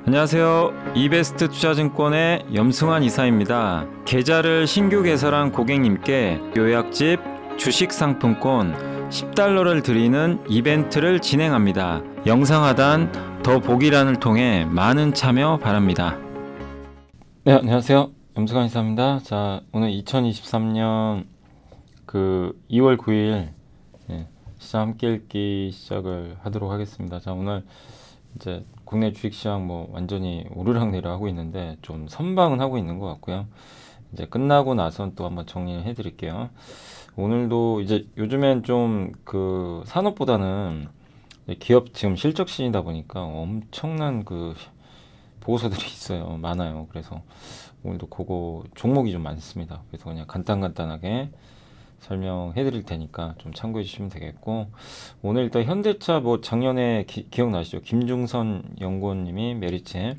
안녕하세요. 이베스트 투자증권의 염승환 이사입니다. 계좌를 신규 개설한 고객님께 요약집 주식 상품권 10달러를 드리는 이벤트를 진행합니다. 영상 하단 더 보기란을 통해 많은 참여 바랍니다. 네, 안녕하세요. 염승환 이사입니다. 자, 오늘 2023년 2월 9일 시장 함께 읽기 시작을 하도록 하겠습니다. 자, 오늘 이제 국내 주식시장 완전히 오르락내리락 하고 있는데 좀 선방은 하고 있는 것 같고요. 이제 끝나고 나선 또 한번 정리를 해드릴게요. 오늘도 이제 요즘엔 좀 산업보다는 기업 지금 실적 시즌이다 보니까 엄청난 보고서들이 있어요. 많아요. 그래서 오늘도 그거 종목이 좀 많습니다. 그래서 그냥 간단하게 설명해 드릴 테니까 좀 참고해 주시면 되겠고, 오늘 일단 현대차 작년에 기억나시죠? 김중선 연구원님이 메리츠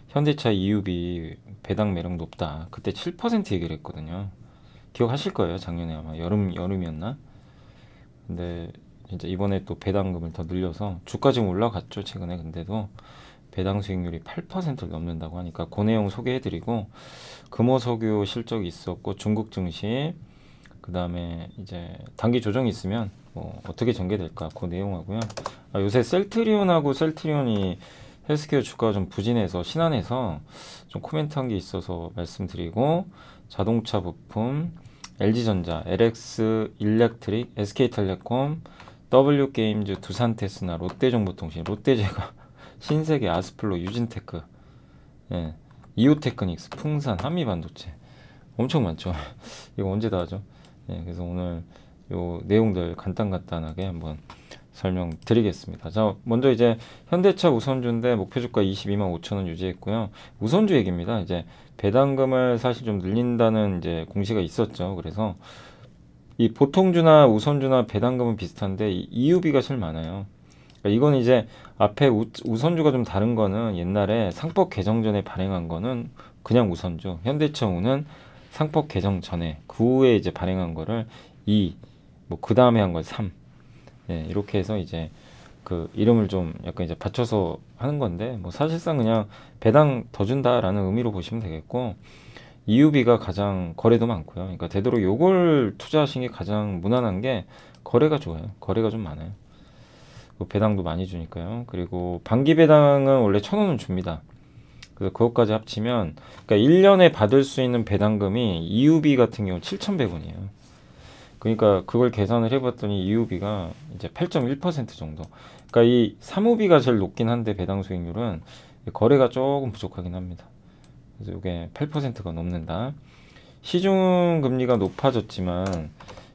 현대차 EUV 배당 매력 높다, 그때 7% 얘기를 했거든요. 기억하실 거예요. 작년에 아마 여름이었나? 근데 진짜 이번에 또 배당금을 더 늘려서 주가 지금 올라갔죠, 최근에. 근데도 배당 수익률이 8%를 넘는다고 하니까 그 내용 소개해 드리고, 금호석유 실적이 있었고 중국 증시, 그 다음에 이제 단기 조정이 있으면 어떻게 전개될까 그 내용하고요. 요새 셀트리온이 헬스케어 주가가 좀 부진해서 신한해서 좀 코멘트 한 게 있어서 말씀드리고, 자동차 부품, LG전자, LX 일렉트릭, SK텔레콤, W게임즈, 두산테스나, 롯데정보통신, 롯데제과, 신세계, 아스플로, 유진테크, 이오테크닉스, 풍산, 한미반도체, 엄청 많죠. 이거 언제 다 하죠? 그래서 오늘 요 내용들 간단하게 한번 설명드리겠습니다. 자, 먼저 이제 현대차 우선주인데 목표주가 22만 5천 원 유지했고요. 우선주 얘기입니다. 이제 배당금을 사실 좀 늘린다는 이제 공시가 있었죠. 그래서 이 보통주나 우선주나 배당금은 비슷한데 EUV가 제일 많아요. 그러니까 이건 이제 앞에 우선주가 좀 다른 거는 옛날에 상법 개정 전에 발행한 거는 그냥 우선주, 현대차우는 상법 개정 전에 그 후에 이제 발행한 거를 2, 그 다음에 한 걸 3, 이렇게 해서 이제 이름을 좀 약간 이제 받쳐서 하는 건데, 사실상 그냥 배당 더 준다라는 의미로 보시면 되겠고, EUV가 가장 거래도 많고요. 그러니까 되도록 요걸 투자하신 게 가장 무난한 게, 거래가 좋아요. 거래가 좀 많아요. 배당도 많이 주니까요. 그리고 반기 배당은 원래 1,000원은 줍니다. 그래서 그것까지 합치면, 그러니까 1년에 받을 수 있는 배당금이 EUV 같은 경우 7,100원이에요. 그러니까 그걸 계산을 해봤더니 EUV가 이제 8.1% 정도. 그러니까 이 사무비가 제일 높긴 한데 배당 수익률은 거래가 조금 부족하긴 합니다. 그래서 이게 8%가 넘는다. 시중 금리가 높아졌지만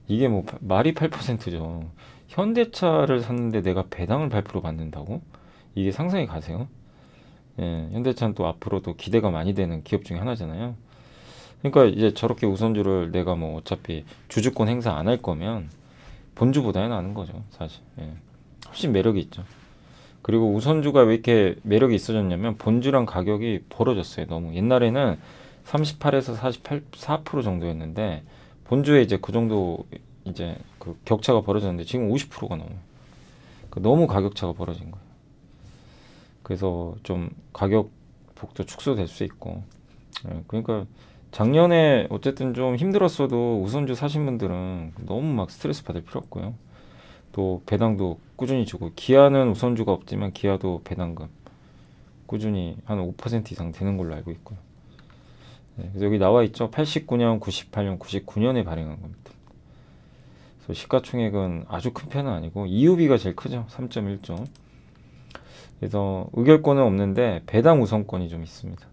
이게 말이 8%죠. 현대차를 샀는데 내가 배당을 8% 받는다고? 이게 상상이 가세요? 현대차는 또 앞으로도 기대가 많이 되는 기업 중에 하나잖아요. 그러니까 이제 저렇게 우선주를 내가 어차피 주주권 행사 안 할 거면 본주보다는 나은 거죠, 사실. 훨씬 매력이 있죠. 그리고 우선주가 왜 이렇게 매력이 있어졌냐면 본주랑 가격이 벌어졌어요. 너무 옛날에는 38에서 44% 정도였는데 본주에 이제 그 정도 이제 격차가 벌어졌는데 지금 50%가 넘어요. 너무 가격차가 벌어진 거예요. 그래서 좀 가격 폭도 축소될 수 있고, 그러니까 작년에 어쨌든 좀 힘들었어도 우선주 사신 분들은 너무 막 스트레스 받을 필요 없고요. 또 배당도 꾸준히 주고, 기아는 우선주가 없지만 기아도 배당금 꾸준히 한 5% 이상 되는 걸로 알고 있고요. 그래서 여기 나와 있죠. 89년, 98년, 99년에 발행한 겁니다. 그래서 시가총액은 아주 큰 편은 아니고 EUV가 제일 크죠. 3.1조. 그래서 의결권은 없는데 배당 우선권이 좀 있습니다.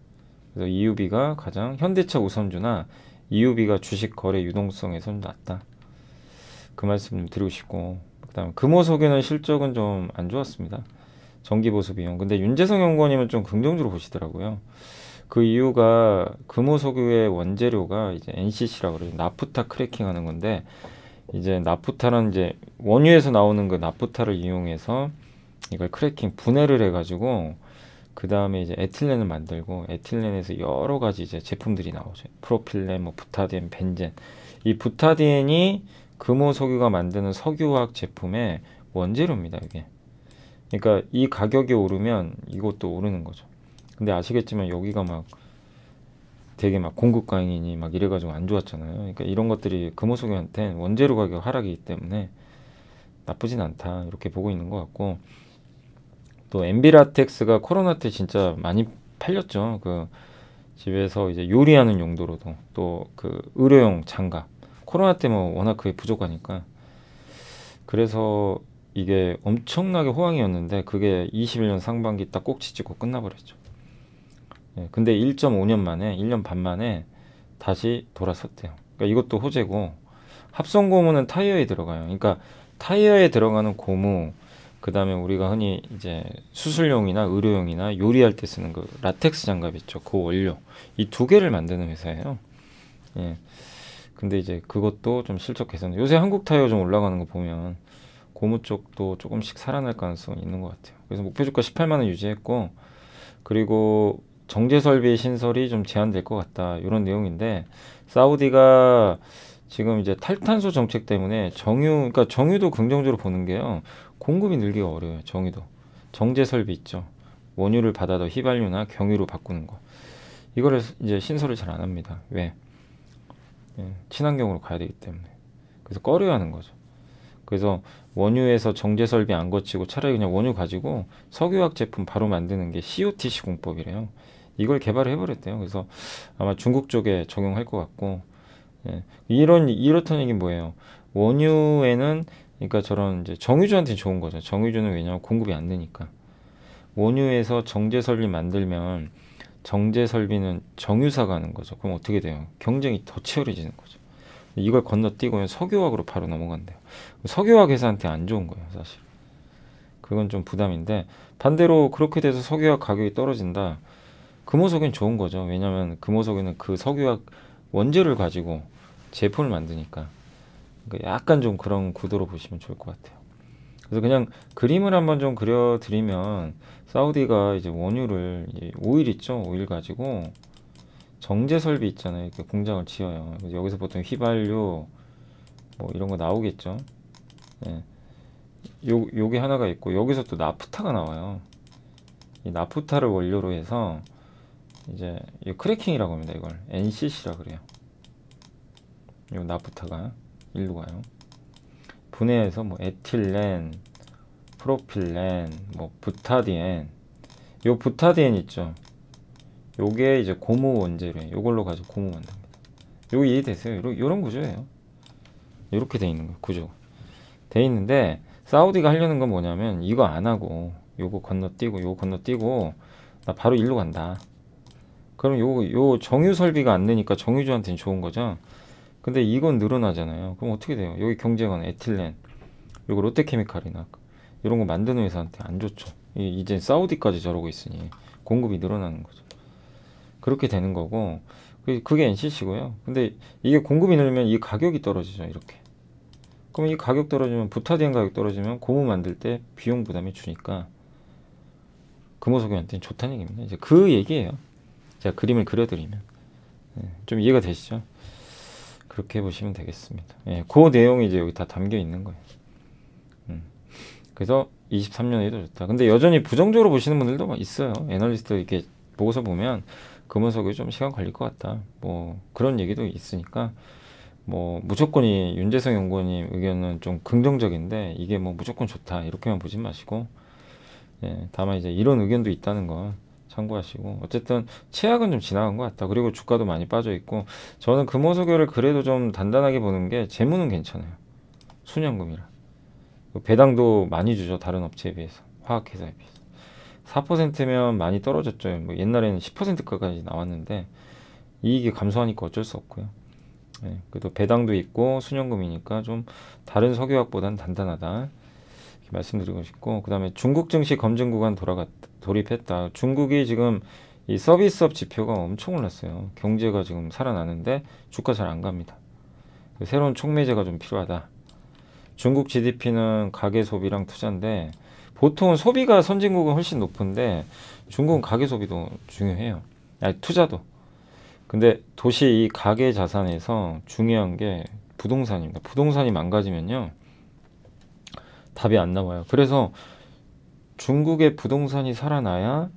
그래서 EUV가 가장 현대차 우선주나 EUV가 주식 거래 유동성에선 낮다. 그 말씀 좀 드리고 싶고, 그다음 금호석유는 실적은 좀 안 좋았습니다. 정기보수 비용. 근데 윤재성 연구원님은 좀 긍정적으로 보시더라고요. 그 이유가 금호석유의 원재료가 이제 NCC라고 그래요. 나프타 크래킹하는 건데, 이제 나프타는 이제 원유에서 나오는 그 나프타를 이용해서 이걸 크래킹 분해를 해가지고 그 다음에 이제 에틸렌을 만들고, 에틸렌에서 여러 가지 이제 제품들이 나오죠. 프로필렌, 부타디엔, 벤젠. 이 부타디엔이 금호석유가 만드는 석유화학 제품의 원재료입니다, 이게. 그러니까 이 가격이 오르면 이것도 오르는 거죠. 근데 아시겠지만 여기가 막 되게 막 공급 과잉이니 막 이래가지고 안 좋았잖아요. 그러니까 이런 것들이 금호석유한테 원재료 가격 하락이기 때문에 나쁘진 않다 이렇게 보고 있는 것 같고, 또 엔비라텍스가 코로나 때 진짜 많이 팔렸죠. 그 집에서 이제 요리하는 용도로도, 또 그 의료용 장갑, 코로나 때 뭐 워낙 그게 부족하니까, 그래서 이게 엄청나게 호황이었는데 그게 21년 상반기 딱 꼭지 찍고 끝나버렸죠. 예, 근데 1.5년 만에, 1년 반 만에 다시 돌아섰대요. 그러니까 이것도 호재고, 합성 고무는 타이어에 들어가요. 그러니까 타이어에 들어가는 고무, 그 다음에 우리가 흔히 이제 수술용이나 의료용이나 요리할 때 쓰는 그 라텍스 장갑 있죠. 그 원료. 이 두 개를 만드는 회사예요. 예. 근데 이제 그것도 좀 실적 개선. 요새 한국 타이어 좀 올라가는 거 보면 고무 쪽도 조금씩 살아날 가능성이 있는 것 같아요. 그래서 목표 주가 18만 원 유지했고, 그리고 정제 설비 신설이 좀 제한될 것 같다. 이런 내용인데, 사우디가 지금 이제 탈탄소 정책 때문에 그러니까 정유도 긍정적으로 보는 게요. 공급이 늘기가 어려워요. 정유도. 정제 설비 있죠. 원유를 받아도 휘발유나 경유로 바꾸는 거. 이거를 이제 신설을 잘 안 합니다. 왜? 예, 친환경으로 가야 되기 때문에. 그래서 꺼려야 하는 거죠. 그래서 원유에서 정제 설비 안 거치고 차라리 그냥 원유 가지고 석유화학 제품 바로 만드는 게 COTC 공법이래요. 이걸 개발을 해버렸대요. 그래서 아마 중국 쪽에 적용할 것 같고, 예. 이렇다는 얘기는 뭐예요? 원유에는, 그러니까 저런 이제 정유주한테는 좋은 거죠. 정유주는 왜냐하면 공급이 안 되니까. 원유에서 정제 설비 만들면 정제 설비는 정유사가 하는 거죠. 그럼 어떻게 돼요? 경쟁이 더 치열해지는 거죠. 이걸 건너뛰고 석유화학으로 바로 넘어간대요. 석유화학 회사한테 안 좋은 거예요, 사실. 그건 좀 부담인데, 반대로 그렇게 돼서 석유화학 가격이 떨어진다. 금호석유는 좋은 거죠. 왜냐하면 금호석유는 그 석유화학 원재료를 가지고 제품을 만드니까. 그러니까 약간 좀 그런 구도로 보시면 좋을 것 같아요. 그래서 그냥 그림을 한번 좀 그려드리면, 사우디가 이제 원유를, 이제 오일 있죠? 오일 가지고 정제 설비 있잖아요. 이렇게 공장을 지어요. 그래서 여기서 보통 휘발유 뭐 이런 거 나오겠죠. 예. 요게 하나가 있고, 여기서 또 나프타가 나와요. 이 나프타를 원료로 해서 이제 이 크래킹이라고 합니다. 이걸 NCC라 그래요. 요 나프타가 일로 가요. 분해해서 뭐 에틸렌, 프로필렌, 뭐 부타디엔, 요 부타디엔 있죠. 요게 이제 고무 원재료예요. 요걸로 가지고 고무 만듭니다. 요거 이해되세요? 요런 구조예요. 이렇게 돼 있는 거예요. 구조 돼 있는데, 사우디가 하려는 건 뭐냐면 이거 안 하고 요거 건너뛰고 요거 건너뛰고 나 바로 일로 간다. 그럼 요 정유 설비가 안 되니까 정유주한테는 좋은 거죠. 근데 이건 늘어나잖아요. 그럼 어떻게 돼요? 여기 경쟁하는 에틸렌, 요거 롯데케미칼이나 이런 거 만드는 회사한테 안 좋죠. 이제 사우디까지 저러고 있으니 공급이 늘어나는 거죠. 그렇게 되는 거고, 그게 NCC고요. 근데 이게 공급이 늘면 이 가격이 떨어지죠. 이렇게. 그럼 이 가격 떨어지면, 부타디엔 가격 떨어지면 고무 만들 때 비용 부담이 주니까 금호석유한테는 좋다는 얘기입니다. 이제 그 얘기예요. 제가 그림을 그려드리면. 예, 좀 이해가 되시죠? 그렇게 보시면 되겠습니다. 예, 그 내용이 이제 여기 다 담겨 있는 거예요. 그래서 23년에도 좋다. 근데 여전히 부정적으로 보시는 분들도 막 있어요. 애널리스트 이렇게 보고서 보면 금호석유 좀 시간 걸릴 것 같다. 뭐 그런 얘기도 있으니까, 뭐 무조건이 윤재성 연구원님 의견은 좀 긍정적인데 이게 뭐 무조건 좋다 이렇게만 보지 마시고, 예, 다만 이제 이런 의견도 있다는 거 참고하시고, 어쨌든 최악은 좀 지나간 것 같다. 그리고 주가도 많이 빠져 있고, 저는 금호석유를 그래도 좀 단단하게 보는 게, 재무는 괜찮아요. 순현금이라. 배당도 많이 주죠. 다른 업체에 비해서, 화학회사에 비해서. 4%면 많이 떨어졌죠. 뭐 옛날에는 10%까지 나왔는데 이익이 감소하니까 어쩔 수 없고요. 네, 그래도 배당도 있고 순현금이니까 좀 다른 석유학보다는 단단하다 이렇게 말씀드리고 싶고, 그 다음에 중국 증시 검증 구간 돌입했다. 중국이 지금 이 서비스업 지표가 엄청 올랐어요. 경제가 지금 살아나는데 주가 잘 안 갑니다. 새로운 촉매제가 좀 필요하다. 중국 GDP는 가계 소비랑 투자인데, 보통은 소비가 선진국은 훨씬 높은데 중국은 가계 소비도 중요해요. 아니, 투자도. 근데 도시 이 가계 자산에서 중요한 게 부동산입니다. 부동산이 망가지면요 답이 안 나와요. 그래서 중국의 부동산이 살아나야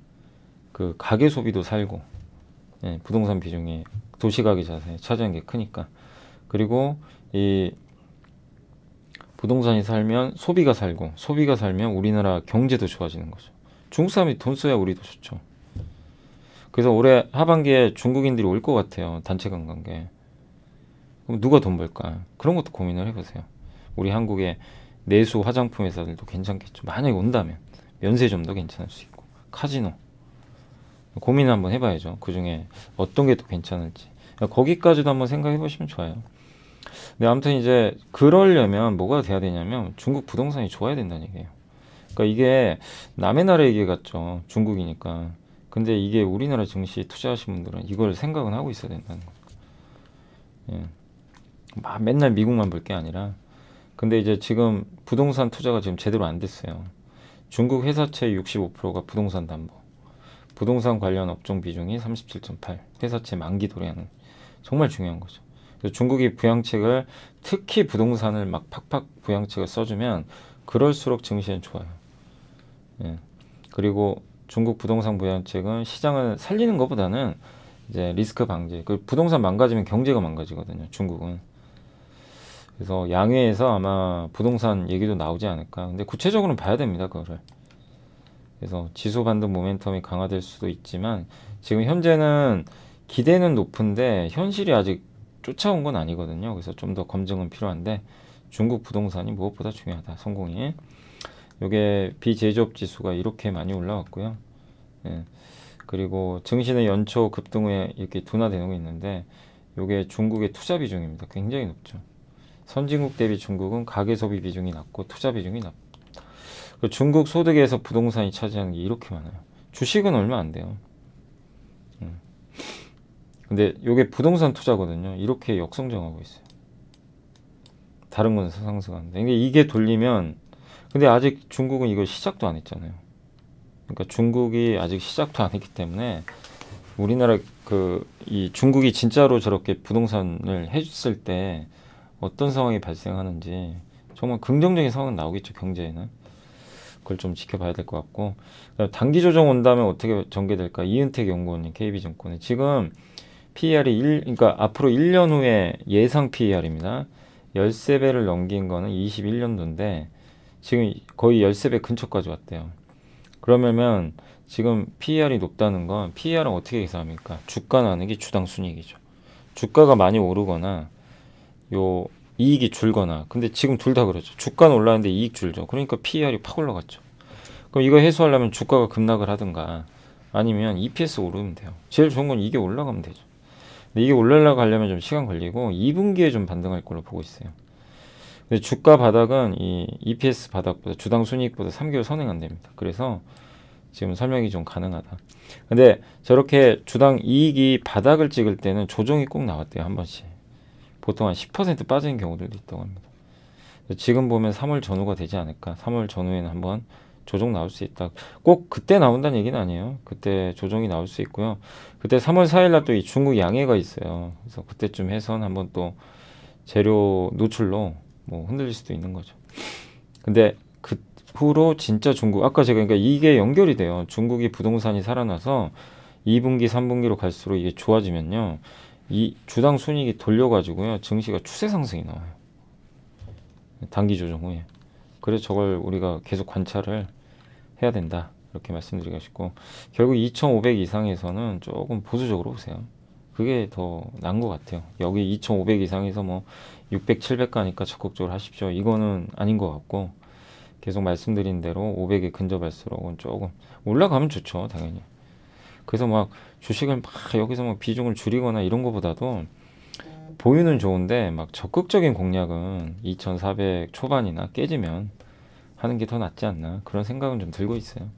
그 가계 소비도 살고, 예, 부동산 비중이 도시가계 자산에 차지하는 게 크니까. 그리고 이 부동산이 살면 소비가 살고, 소비가 살면 우리나라 경제도 좋아지는 거죠. 중국 사람이 돈 써야 우리도 좋죠. 그래서 올해 하반기에 중국인들이 올 것 같아요. 단체 관광객. 그럼 누가 돈 벌까? 그런 것도 고민을 해보세요. 우리 한국의 내수 화장품 회사들도 괜찮겠죠. 만약에 온다면 면세점도 괜찮을 수 있고, 카지노 고민을 한번 해봐야죠. 그 중에 어떤 게 더 괜찮을지. 거기까지도 한번 생각해 보시면 좋아요. 네, 아무튼 이제 그러려면 뭐가 돼야 되냐면 중국 부동산이 좋아야 된다는 얘기예요. 그러니까 이게 남의 나라 얘기 같죠. 중국이니까. 근데 이게 우리나라 증시에 투자하신 분들은 이걸 생각은 하고 있어야 된다는 거예요. 예. 막 맨날 미국만 볼 게 아니라. 근데 이제 지금 부동산 투자가 지금 제대로 안 됐어요. 중국 회사채 65%가 부동산 담보. 부동산 관련 업종 비중이 37.8. 회사채 만기 도래하는. 정말 중요한 거죠. 그래서 중국이 부양책을, 특히 부동산을 막 팍팍 부양책을 써주면 그럴수록 증시는 좋아요. 예. 그리고 중국 부동산 부양책은 시장을 살리는 것보다는 이제 리스크 방지. 그 부동산 망가지면 경제가 망가지거든요. 중국은. 그래서 양회에서 아마 부동산 얘기도 나오지 않을까. 근데 구체적으로는 봐야 됩니다. 그거를. 그래서 지수 반등 모멘텀이 강화될 수도 있지만 지금 현재는 기대는 높은데 현실이 아직 쫓아온 건 아니거든요. 그래서 좀 더 검증은 필요한데 중국 부동산이 무엇보다 중요하다. 성공이. 요게 비제조업 지수가 이렇게 많이 올라왔고요. 예. 그리고 증시는 연초 급등 후에 이렇게 둔화되는 거 있는데 요게 중국의 투자 비중입니다. 굉장히 높죠. 선진국 대비 중국은 가계 소비 비중이 낮고 투자 비중이 낮다. 중국 소득에서 부동산이 차지하는 게 이렇게 많아요. 주식은 얼마 안 돼요. 근데 요게 부동산 투자거든요. 이렇게 역성장하고 있어요. 다른 건 상승하는데. 이게 돌리면, 근데 아직 중국은 이거 시작도 안 했잖아요. 그러니까 중국이 아직 시작도 안 했기 때문에 우리나라 이 중국이 진짜로 저렇게 부동산을 해줬을 때 어떤 상황이 발생하는지 정말 긍정적인 상황은 나오겠죠. 경제에는. 그걸 좀 지켜봐야 될 것 같고, 단기 조정 온다면 어떻게 전개될까? 이은택 연구원님, KB증권에 지금 PER이 그러니까 앞으로 1년 후에 예상 PER입니다. 13배를 넘긴 거는 21년도인데 지금 거의 13배 근처까지 왔대요. 그러면 지금 PER이 높다는 건, PER은 어떻게 계산합니까? 주가 나누기 주당 순이익이죠. 주가가 많이 오르거나 요 이익이 줄거나. 근데 지금 둘 다 그렇죠. 주가는 올라가는데 이익 줄죠. 그러니까 PER이 팍 올라갔죠. 그럼 이거 해소하려면 주가가 급락을 하든가 아니면 EPS 오르면 돼요. 제일 좋은 건 이게 올라가면 되죠. 근데 이게 올라가려고 하려면 좀 시간 걸리고 2분기에 좀 반등할 걸로 보고 있어요. 근데 주가 바닥은 이 EPS 바닥보다, 주당 순이익보다 3개월 선행 안 됩니다. 그래서 지금 설명이 좀 가능하다. 근데 저렇게 주당 이익이 바닥을 찍을 때는 조정이 꼭 나왔대요. 한 번씩. 보통 한 10% 빠지는 경우들도 있다고 합니다. 지금 보면 3월 전후가 되지 않을까. 3월 전후에는 한번 조정 나올 수 있다. 꼭 그때 나온다는 얘기는 아니에요. 그때 조정이 나올 수 있고요. 그때 3월 4일날 또 이 중국 양해가 있어요. 그래서 그때쯤 해선 한번 또 재료 노출로 뭐 흔들릴 수도 있는 거죠. 근데 그 후로 진짜 중국, 아까 제가 그러니까 이게 연결이 돼요. 중국이 부동산이 살아나서 2분기, 3분기로 갈수록 이게 좋아지면요. 이 주당 순이익이 돌려가지고요. 증시가 추세 상승이 나와요. 단기 조정 후에. 그래서 저걸 우리가 계속 관찰을 해야 된다. 이렇게 말씀드리고 싶고, 결국 2,500 이상에서는 조금 보수적으로 보세요. 그게 더 나은 것 같아요. 여기 2,500 이상에서 뭐 600, 700 가니까 적극적으로 하십시오. 이거는 아닌 것 같고, 계속 말씀드린 대로 500에 근접할수록은 조금 올라가면 좋죠. 당연히. 그래서 막 주식을 막 여기서 막 비중을 줄이거나 이런 것보다도 보유는 좋은데 막 적극적인 공략은 2,400 초반이나 깨지면 하는 게 더 낫지 않나, 그런 생각은 좀 들고 있어요.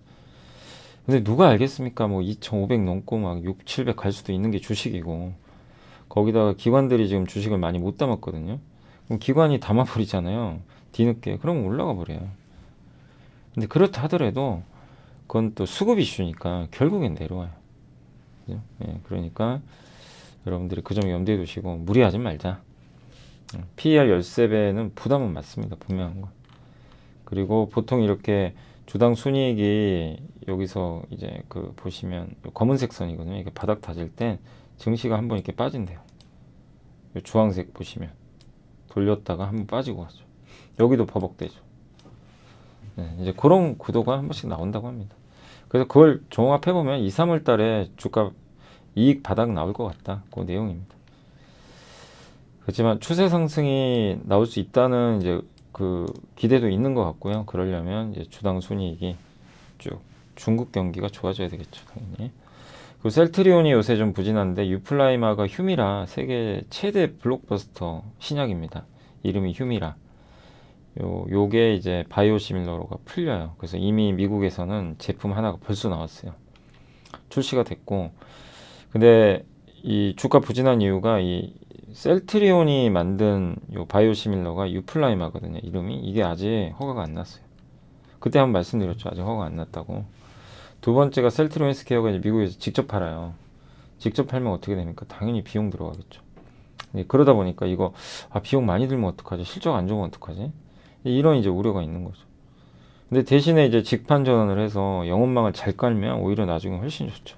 근데 누가 알겠습니까? 뭐 2,500 넘고 막 6, 700 갈 수도 있는 게 주식이고, 거기다가 기관들이 지금 주식을 많이 못 담았거든요. 그럼 기관이 담아버리잖아요. 뒤늦게. 그러면 올라가 버려요. 근데 그렇다 하더라도 그건 또 수급 이슈니까 결국엔 내려와요. 그죠? 예, 그러니까 여러분들이 그 점 염두에 두시고 무리하지 말자. PER 13배는 부담은 맞습니다. 분명한 거. 그리고 보통 이렇게 주당 순이익이 여기서 이제 그 보시면 검은색 선이거든요. 이게 바닥 다질 때 증시가 한번 이렇게 빠진대요. 주황색 보시면 돌렸다가 한번 빠지고 가죠. 여기도 버벅대죠. 네, 이제 그런 구도가 한 번씩 나온다고 합니다. 그래서 그걸 종합해 보면 2, 3월 달에 주가 이익 바닥 나올 것 같다. 그 내용입니다. 그렇지만 추세 상승이 나올 수 있다는 이제 그 기대도 있는 것 같고요. 그러려면 이제 주당 순이익이 쭉 중국 경기가 좋아져야 되겠죠, 당연히. 그 셀트리온이 요새 좀 부진한데 유플라이마가 휴미라 세계 최대 블록버스터 신약입니다. 이름이 휴미라. 요게 이제 바이오시밀러로가 풀려요. 그래서 이미 미국에서는 제품 하나가 벌써 나왔어요. 출시가 됐고, 근데 이 주가 부진한 이유가 이 셀트리온이 만든 요 바이오시밀러가 유플라이마거든요. 이름이 이게 아직 허가가 안 났어요. 그때 한번 말씀드렸죠. 아직 허가가 안 났다고. 두 번째가 셀트리온 헬스케어가 이제 미국에서 직접 팔아요. 직접 팔면 어떻게 됩니까? 당연히 비용 들어가겠죠. 그러다 보니까 이거 비용 많이 들면 어떡하지? 실적 안 좋으면 어떡하지? 이런 이제 우려가 있는 거죠. 근데 대신에 이제 직판 전환을 해서 영업망을 잘 깔면 오히려 나중에 훨씬 좋죠.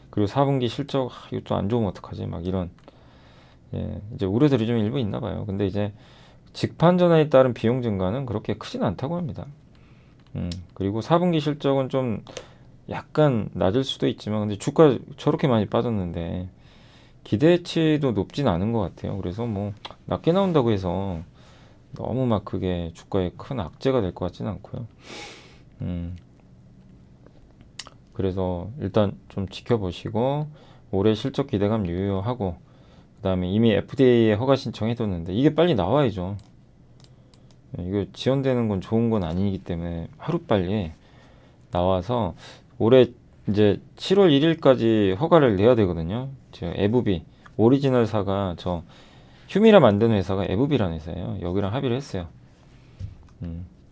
그리고 4분기 실적 이것도 안 좋으면 어떡하지? 막 이런 이제 우려들이 좀 일부 있나 봐요. 근데 이제 직판 전환에 따른 비용 증가는 그렇게 크진 않다고 합니다. 그리고 4분기 실적은 좀 약간 낮을 수도 있지만 근데 주가 저렇게 많이 빠졌는데 기대치도 높진 않은 것 같아요. 그래서 뭐 낮게 나온다고 해서 너무 막 그게 주가에 큰 악재가 될 것 같지는 않고요. 그래서 일단 좀 지켜보시고 올해 실적 기대감 유효하고 그 다음에 이미 FDA에 허가 신청해뒀는데 이게 빨리 나와야죠. 이거 지연되는 건 좋은 건 아니기 때문에 하루빨리 나와서 올해 이제 7월 1일까지 허가를 내야 되거든요. 저 에브비 오리지널사가 저 휴미라 만드는 회사가 에브비라는 회사예요. 여기랑 합의를 했어요.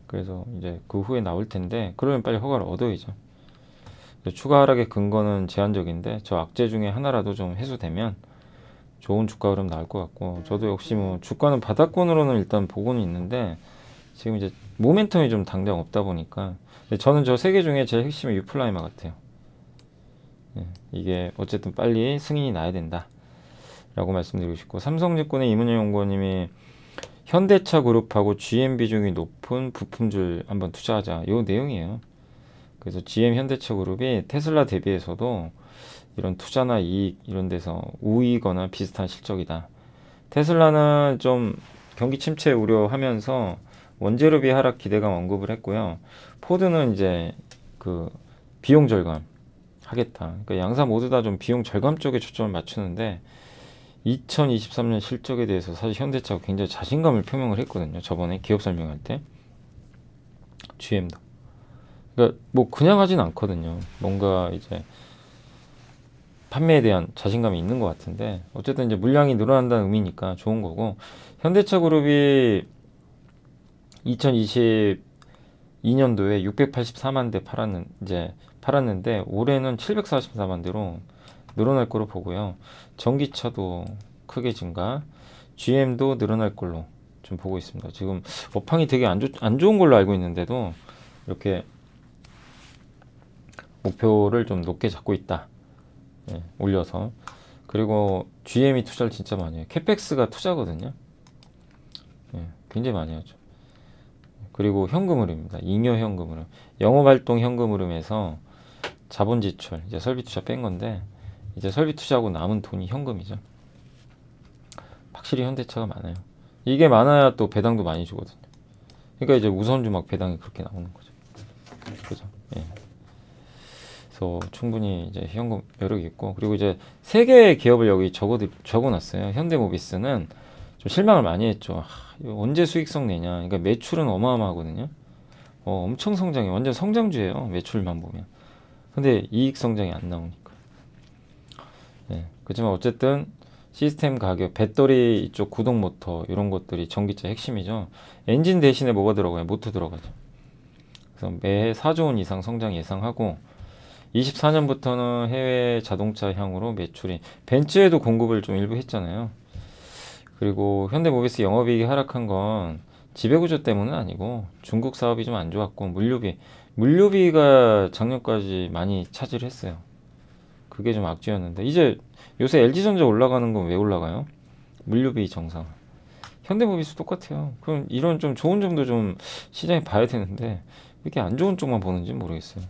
그래서 이제 그 후에 나올 텐데 그러면 빨리 허가를 얻어야죠. 추가 하락의 근거는 제한적인데 저 악재 중에 하나라도 좀 해소되면 좋은 주가 흐름 나올 것 같고 저도 역시 뭐 주가는 바닥권으로는 일단 보고는 있는데 지금 이제 모멘텀이 좀 당장 없다 보니까 저는 저 세 개 중에 제일 핵심이 유플라이마 같아요. 이게 어쨌든 빨리 승인이 나야 된다 라고 말씀드리고 싶고 삼성증권의 이문영 연구원님이 현대차 그룹하고 GM 비중이 높은 부품줄 한번 투자하자 요 내용이에요. 그래서 GM 현대차 그룹이 테슬라 대비해서도 이런 투자나 이익 이런 데서 우위거나 비슷한 실적이다. 테슬라는 좀 경기 침체 우려하면서 원재료비 하락 기대감 언급을 했고요. 포드는 이제 그 비용 절감 하겠다. 그러니까 양사 모두 다 좀 비용 절감 쪽에 초점을 맞추는데 2023년 실적에 대해서 사실 현대차가 굉장히 자신감을 표명을 했거든요. 저번에 기업 설명할 때 GM도. 그러니까 뭐 그냥 하진 않거든요. 뭔가 이제 판매에 대한 자신감이 있는 것 같은데 어쨌든 이제 물량이 늘어난다는 의미니까 좋은 거고 현대차 그룹이 2022년도에 684만 대 팔았는데 올해는 744만 대로 늘어날 거로 보고요. 전기차도 크게 증가, GM도 늘어날 걸로 좀 보고 있습니다. 지금 업황이 되게 안 좋은 걸로 알고 있는데도 이렇게 목표를 좀 높게 잡고 있다. 올려서. 그리고 GM이 투자를 진짜 많이 해요. 캐펙스가 투자거든요. 굉장히 많이 하죠. 그리고 현금 흐름입니다. 잉여 현금 흐름. 영업활동 현금 흐름에서 자본 지출, 이제 설비 투자 뺀 건데 이제 설비 투자하고 남은 돈이 현금이죠. 확실히 현대차가 많아요. 이게 많아야 또 배당도 많이 주거든요. 그러니까 이제 우선주 막 배당이 그렇게 나오는 거죠. 그죠? 그래서 충분히 이제 현금 여력이 있고 그리고 이제 세 개의 기업을 여기 적어놨어요. 현대모비스는 좀 실망을 많이 했죠. 이거 언제 수익성 내냐. 그러니까 매출은 어마어마하거든요. 엄청 성장해. 완전 성장주예요. 매출만 보면. 근데 이익 성장이 안 나오니까. 그렇지만 어쨌든 시스템 가격, 배터리 이쪽 구동 모터 이런 것들이 전기차 핵심이죠. 엔진 대신에 뭐가 들어가요? 모터 들어가죠. 그래서 매해 4조 원 이상 성장 예상하고 24년부터는 해외 자동차 향으로 매출이 벤츠에도 공급을 좀 일부 했잖아요. 그리고 현대모비스 영업이익이 하락한 건 지배구조 때문은 아니고 중국 사업이 좀 안 좋았고 물류비가 작년까지 많이 차지를 했어요. 그게 좀 악재였는데 이제 요새 LG전자 올라가는 건 왜 올라가요? 물류비 정상. 현대모비스 똑같아요. 그럼 이런 좀 좋은 점도 좀 시장에 봐야 되는데 왜 이렇게 안 좋은 쪽만 보는지 모르겠어요.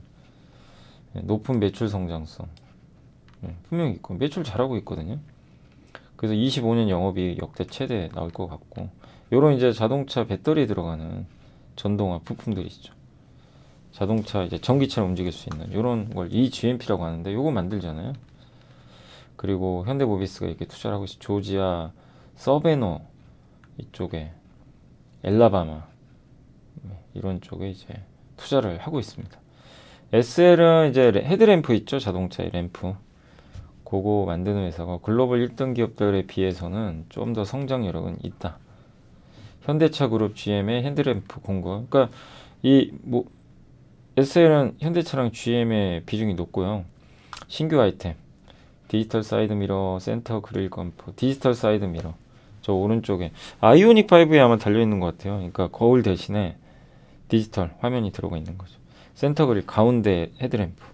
높은 매출 성장성 분명히 있고 매출 잘하고 있거든요. 그래서 25년 영업이익 역대 최대 나올 것 같고, 요런 이제 자동차 배터리에 들어가는 전동화 부품들이죠. 자동차 이제 전기차를 움직일 수 있는 요런 걸 eGMP라고 하는데 요거 만들잖아요. 그리고 현대모비스가 이렇게 투자를 하고 있어요. 조지아 서베노 이쪽에 엘라바마 이런 쪽에 이제 투자를 하고 있습니다. SL은 이제 헤드램프 있죠. 자동차의 램프. 그거 만드는 회사가 글로벌 1등 기업들에 비해서는 좀 더 성장 여력은 있다. 현대차 그룹 GM의 헤드램프 공급. 그러니까 SL은 현대차랑 GM의 비중이 높고요. 신규 아이템, 디지털 사이드 미러, 센터 그릴 컴프, 디지털 사이드 미러. 저 오른쪽에 아이오닉 5에 아마 달려 있는 것 같아요. 그러니까 거울 대신에 디지털 화면이 들어가 있는 거죠. 센터 그릴 가운데 헤드램프.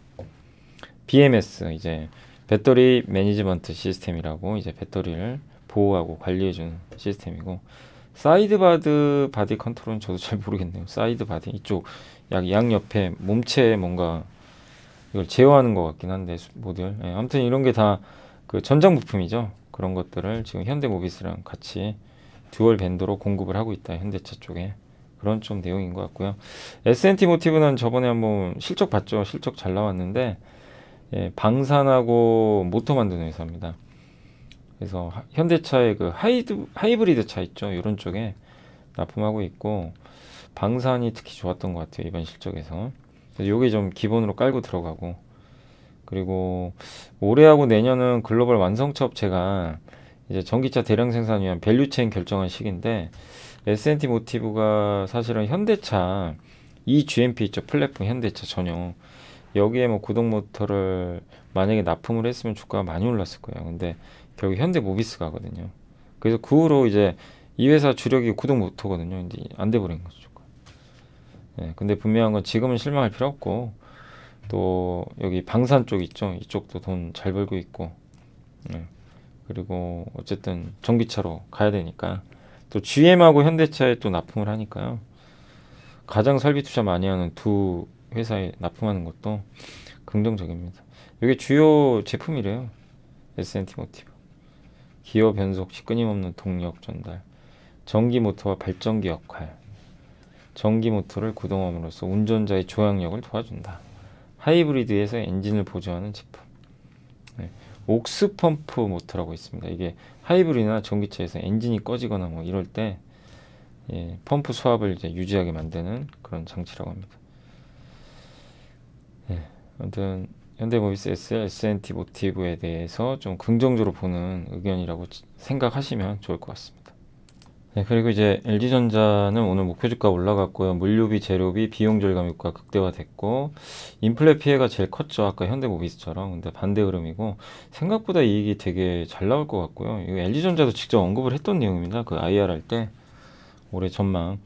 BMS 이제 배터리 매니지먼트 시스템이라고 이제 배터리를 보호하고 관리해주는 시스템이고, 사이드 바디 컨트롤은 저도 잘 모르겠네요. 사이드 바디 이쪽 양옆에 몸체에 뭔가 이걸 제어하는 것 같긴 한데 모듈. 아무튼 이런 게 다 그 전장 부품이죠. 그런 것들을 지금 현대모비스랑 같이 듀얼 밴더로 공급을 하고 있다. 현대차 쪽에. 그런 좀 내용인 것 같고요. S&T 모티브는 저번에 한번 실적 봤죠. 실적 잘 나왔는데 방산하고 모터 만드는 회사입니다. 그래서 현대차의 그 하이브리드 차 있죠. 이런 쪽에 납품하고 있고, 방산이 특히 좋았던 것 같아요. 이번 실적에서. 그래서 요게 좀 기본으로 깔고 들어가고, 그리고 올해하고 내년은 글로벌 완성차 업체가 이제 전기차 대량 생산 위한 밸류체인 결정한 시기인데, S&T 모티브가 사실은 현대차 eGMP 있죠. 플랫폼 현대차 전용. 여기에 뭐 구동 모터를 만약에 납품을 했으면 주가가 많이 올랐을 거예요. 근데 결국 현대모비스가 하거든요. 그래서 그 후로 이제 이 회사 주력이 구동 모터거든요. 이제 안 돼버린 거죠. 근데 분명한 건 지금은 실망할 필요 없고, 또 여기 방산 쪽 있죠. 이쪽도 돈 잘 벌고 있고, 그리고 어쨌든 전기차로 가야 되니까, 또 GM하고 현대차에 또 납품을 하니까요. 가장 설비 투자 많이 하는 두 회사에 납품하는 것도 긍정적입니다. 이게 주요 제품이래요. S&T 모티브. 기어 변속 시 끊임없는 동력 전달, 전기 모터와 발전기 역할, 전기 모터를 구동함으로써 운전자의 조향력을 도와준다. 하이브리드에서 엔진을 보조하는 제품. 옥스 펌프 모터라고 있습니다. 이게 하이브리드나 전기차에서 엔진이 꺼지거나 뭐 이럴 때 펌프 수압을 이제 유지하게 만드는 그런 장치라고 합니다. 아무튼 현대모비스 SL, S&T 모티브에 대해서 좀 긍정적으로 보는 의견이라고 생각하시면 좋을 것 같습니다. 그리고 이제 LG전자는 오늘 목표주가 올라갔고요. 물류비, 재료비, 비용 절감 효과 극대화됐고, 인플레 피해가 제일 컸죠. 아까 현대모비스처럼. 근데 반대 흐름이고, 생각보다 이익이 되게 잘 나올 것 같고요. 이거 LG전자도 직접 언급을 했던 내용입니다. 그 IR 할 때 올해 전망.